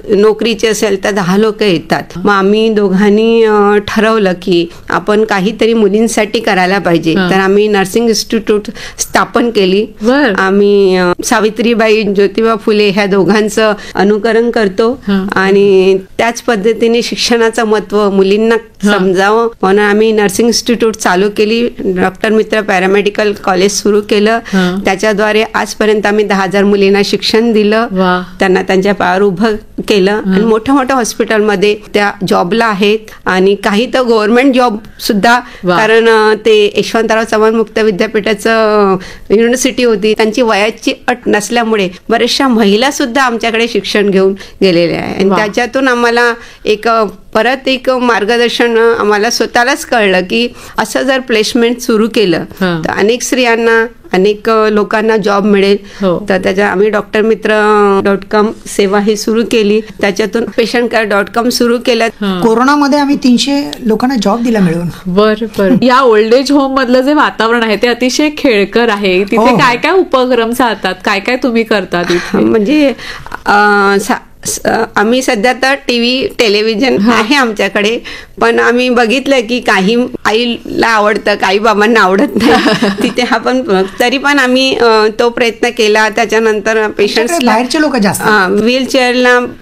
नोकरीची असेल तर 10 लोक येतात. मग आम्ही दोघांनी ठरवलं की आपण काहीतरी मुलींसाठी करायला पाहिजे. तर आम्ही नर्सिंग इन्स्टिट्यूट स्थापन केली. आम्ही सावित्रीबाई ज्योतिबा फुले ह्या दोघांचं अनुकरण करतो आणि त्याच पद्धतीने शिक्षणाचं महत्व मुलींना समजावं म्हणून आम्ही नर्सिंग इन्स्टिट्यूट चालू केली. डॉक्टर मित्र पॅरामेडिकल कॉलेज सुरू केलं. त्याच्याद्वारे आजपर्यंत आम्ही 10,000 मुलींना शिक्षण दिलं, त्यांना त्यांच्या पायावर उभं केलं आणि मोठ्या मोठ्या हॉस्पिटलमध्ये त्या जॉबला आहेत आणि काही तर गव्हर्नमेंट जॉब सुद्धा, कारण ते यशवंतराव चव्हाण मुक्त विद्यापीठाचं युनिव्हर्सिटी होती, त्यांची वयाची अट नसल्यामुळे बऱ्याचशा महिला सुद्धा आमच्याकडे शिक्षण घेऊन गेलेल्या आहे. आणि त्याच्यातून आम्हाला परत एक मार्गदर्शन आम्हाला स्वतःलाच कळलं की असं जर प्लेसमेंट सुरू केलं तर अनेक स्त्रियांना अनेक लोकांना जॉब मिळेल. तर त्याच्या आम्ही drmitr.com सेवा ही सुरू केली. त्याच्यातून patientcare.com सुरू केलं. कोरोनामध्ये आम्ही 300 लोकांना जॉब दिला मिळून. बरं. या ओल्ड एज होम मधलं जे वातावरण आहे ते अतिशय खेळकर आहे. तिथे काय काय उपक्रम चालतात, काय काय तुम्ही करता तिथे? म्हणजे आम्ही सध्या तर टीव्ही टेलिव्हिजन आहे आमच्याकडे, पण आम्ही बघितलं की काही आईला आवडतं, काही बाबांना आवडत नाही तिथे आपण तरी पण आम्ही तो प्रयत्न केला. त्याच्यानंतर पेशंट्सला बाहेरचे लोक जास्त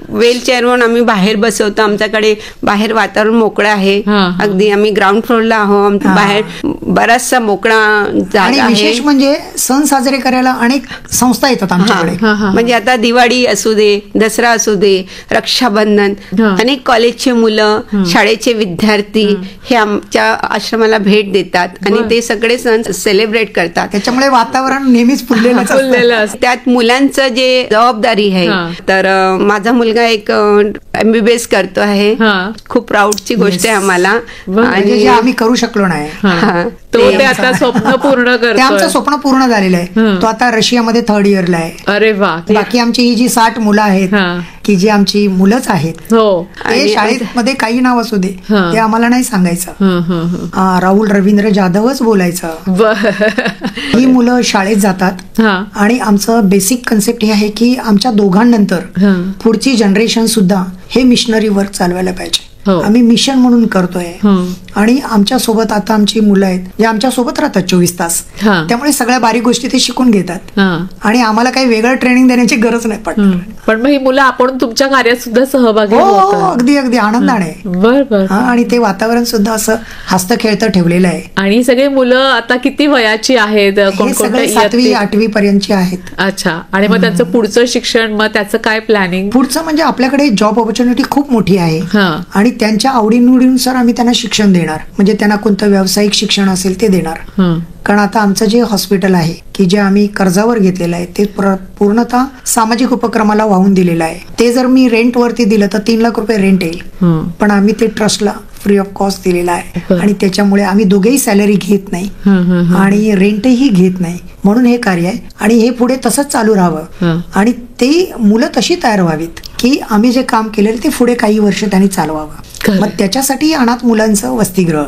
व्हीलचेअरवरून आम्ही बाहेर बसवतो. आमच्याकडे बाहेर वातावरण मोकळं आहे, अगदी आम्ही ग्राउंड फ्लोअरला आहोत. बाहेर बराचसा मोकळा जागा आहे. विशेष म्हणजे सण साजरे करायला अनेक संस्था येतात आमच्याकडे. म्हणजे आता दिवाळी असू दे, दसरा असू दे, रक्षाबंधन, अनेक कॉलेजचे मुलं, शाळेचे विद्यार्थी हे आमच्या आश्रमाला भेट देतात आणि ते सगळे सण सेलिब्रेट करतात. त्याच्यामुळे वातावरण नेहमीच फुललेलं असतं. त्यात मुलांचं जे जबाबदारी आहे, तर माझा मुलगा एक MBBS करतो आहे. खूप प्राऊडची गोष्ट आहे आम्हाला. आणि जे आम्ही करू शकलो नाही ते आता स्वप्न पूर्ण करतो. आमचं स्वप्न पूर्ण झालेलं आहे. तो आता रशियामध्ये 3rd इयरला आहे. अरे वा. बाकी आमची ही जी 60 मुलं आहेत की जी आमची मुलंच आहेत, ते शाळेमध्ये काही नाव असू दे ते आम्हाला नाही सांगायचं. राहुल रवींद्र जाधवच बोलायचं. ही मुलं शाळेत जातात आणि आमचं बेसिक कन्सेप्ट हे आहे की आमच्या दोघांनंतर पुढची जनरेशन सुद्धा हे मिशनरी वर्क चालवायला पाहिजे. आम्ही मिशन म्हणून करतोय. आणि आमच्या सोबत आता आमची मुलं आहेत जे आमच्या सोबत राहतात 24 तास. त्यामुळे सगळ्या बारीक गोष्टी ते शिकून घेतात आणि आम्हाला काही वेगळं ट्रेनिंग देण्याची गरज नाही पडणार. पण मग ही मुलं आपण तुमच्या कार्यात सुद्धा सहभागी होतात. अगदी अगदी आनंदाने. बरोबर. आणि ते वातावरण सुद्धा असं हसतं खेळतं ठेवलेलं आहे. आणि सगळे मुलं आता किती वयाची आहेत? सगळे 7वी 8वी पर्यंतची आहेत. अच्छा. आणि मग त्यांचं पुढचं शिक्षण, मग त्याचं काय प्लॅनिंग? पुढचं म्हणजे आपल्याकडे जॉब ऑपॉर्च्युनिटी खूप मोठी आहे आणि त्यांच्या आवडीनिवडीनुसार आम्ही त्यांना शिक्षण देणार. म्हणजे त्यांना कोणतं व्यावसायिक शिक्षण असेल ते देणार. कारण आता आमचं जे हॉस्पिटल आहे की जे आम्ही कर्जावर घेतलेलं आहे ते पूर्णतः सामाजिक उपक्रमाला वाहून दिलेलं आहे. ते जर मी रेंटवरती दिलं तर 3 लाख रुपये रेंट येईल, पण आम्ही ते ट्रस्टला फ्री ऑफ कॉस्ट दिलेला आहे. आणि त्याच्यामुळे आम्ही दोघेही सॅलरी घेत नाही आणि रेंटही घेत नाही. म्हणून हे कार्य आहे आणि हे पुढे तसंच चालू राहावं आणि ते मुलं तशी तयार व्हावीत की आम्ही जे काम केलेलं ते पुढे काही वर्ष त्यांनी चालवावं. मग त्याच्यासाठी अनाथ मुलांचं वसतिगृह,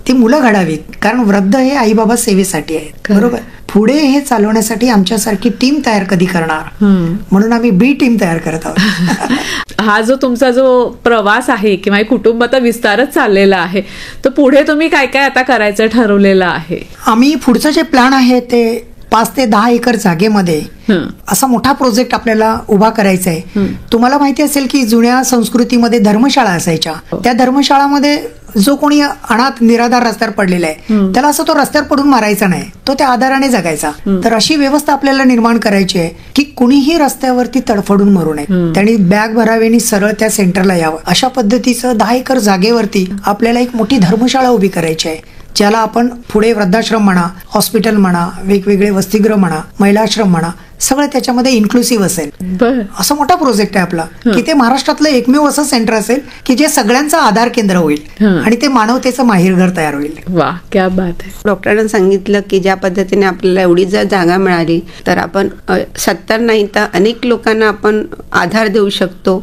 ती मुलं घडावीत. कारण वृद्ध हे आई बाबा सेवेसाठी आहेत. बरोबर. पुढे हे चालवण्यासाठी आमच्यासारखी टीम तयार कधी करणार, म्हणून आम्ही बी टीम तयार करत आहोत. हा जो तुमचा जो प्रवास आहे किंवा कुटुंबाचा विस्तारच चाललेला आहे, तर पुढे तुम्ही काय काय आता करायचं ठरवलेलं आहे? आम्ही पुढचं जे प्लॅन आहे ते 5 ते 10 एकर जागेमध्ये असा मोठा प्रोजेक्ट आपल्याला उभा करायचा आहे. तुम्हाला माहिती असेल की जुन्या संस्कृतीमध्ये धर्मशाळा असायच्या. त्या धर्मशाळामध्ये जो कोणी अनाथ निराधार रस्त्यावर पडलेला आहे त्याला असं तो रस्त्यावर पडून मारायचा नाही, तो त्या आधाराने जगायचा. तर अशी व्यवस्था आपल्याला निर्माण करायची आहे की कुणीही रस्त्यावरती तडफडून मरू नये. त्यांनी बॅग भरावी आणि सरळ त्या सेंटरला यावं. अशा पद्धतीचं 10 एकर जागेवरती आपल्याला एक मोठी धर्मशाळा उभी करायची आहे, ज्याला आपण पुढे वृद्धाश्रम म्हणा, हॉस्पिटल म्हणा, वेगवेगळे वसतिगृह म्हणा, महिलाश्रम म्हणा, सगळं त्याच्यामध्ये इन्क्लुसिव्ह असेल. असा मोठा प्रोजेक्ट आहे आपला की ते महाराष्ट्रातलं एकमेव असं सेंटर असेल की जे सगळ्यांचं आधार केंद्र होईल आणि ते मानवतेचं माहेरघर तयार होईल. वा, क्या बात आहे. डॉक्टरांनी सांगितलं की ज्या पद्धतीने आपल्याला एवढी जर जागा मिळाली तर आपण 70 नाही तर अनेक लोकांना आपण आधार देऊ शकतो,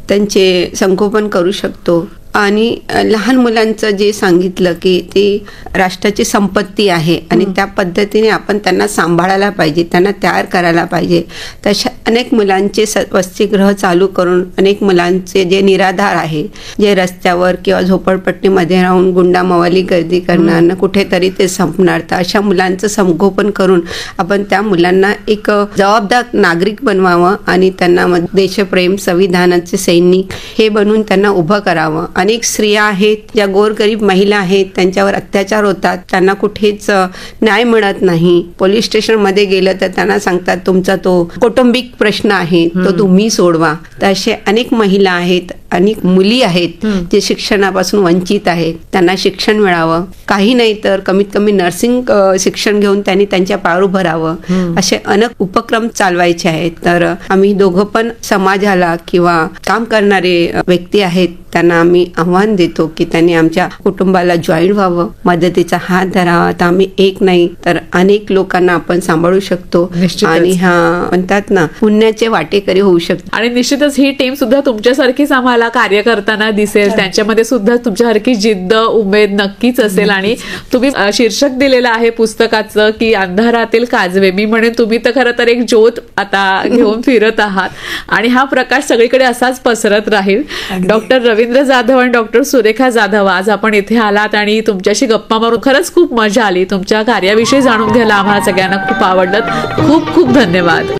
त्यांचे संगोपन करू शकतो. आणि लहान मुलांचं जे सांगितलं की ती राष्ट्राची संपत्ती आहे आणि त्या पद्धतीने आपण त्यांना सांभाळायला पाहिजे, त्यांना तयार करायला पाहिजे. तशा अनेक मुलांचे वसतिगृह चालू करून अनेक मुलांचे जे निराधार आहे, जे रस्त्यावर किंवा झोपडपट्टीमध्ये राहून गुंडामवाली गर्दी करणार ना कुठेतरी ते संपणार, तर अशा मुलांचं संगोपन करून आपण त्या मुलांना एक जबाबदार नागरिक बनवावं आणि त्यांना देशप्रेम, संविधानाचे सैनिक हे बनवून त्यांना उभं करावं. अनेक स्त्रिया आहेत ज्या गोरगरीब महिला आहेत, त्यांच्यावर अत्याचार होतात, त्यांना कुठेच न्याय मिळत नाही. पोलीस स्टेशनमध्ये गेलं तर त्यांना सांगतात तुमचा तो कौटुंबिक प्रश्न आहे तो तुम्ही सोडवा. तर असे अनेक महिला आहेत, अनेक मुली आहेत जे शिक्षणापासून वंचित आहेत, त्यांना शिक्षण मिळावं. काही नाही तर कमीत कमी नर्सिंग शिक्षण घेऊन त्यांनी त्यांच्या पायावर उभं राहावं. असे अनेक उपक्रम चालवायचे आहेत. तर आम्ही दोघं पण समाजाला किंवा काम करणारे व्यक्ती आहेत त्यांना आम्ही आव्हान देतो की त्यांनी आमच्या कुटुंबाला जॉईन व्हावं, मदतीचा हात धरावा. तर आम्ही एक नाही तर अनेक लोकांना आपण सांभाळू शकतो निश्चितच. आणि म्हणतात ना, पुण्याचे वाटेकरी होऊ शकतो. आणि निश्चितच ही टीम सुद्धा तुमच्यासारखीच आम्हाला कार्य करताना दिसेल. त्यांच्यामध्ये सुद्धा तुमच्यासारखी जिद्द, उमेद नक्कीच असेल. आणि तुम्ही शीर्षक दिलेलं आहे पुस्तकाचं की अंधारातील काजवे. मी म्हणेन तुम्ही तर खरं तर एक ज्योत आता घेऊन फिरत आहात आणि हा प्रकाश सगळीकडे असाच पसरत राहील. डॉक्टर रवींद्र जाधव आणि डॉक्टर सुरेखा जाधव, आज आपण इथे आलात आणि तुमच्याशी गप्पा मारून खरंच खूप मजा आली. तुमच्या कार्याविषयी जाणून घ्यायला आम्हाला सगळ्यांना खूप आवडलं. खूप खूप धन्यवाद.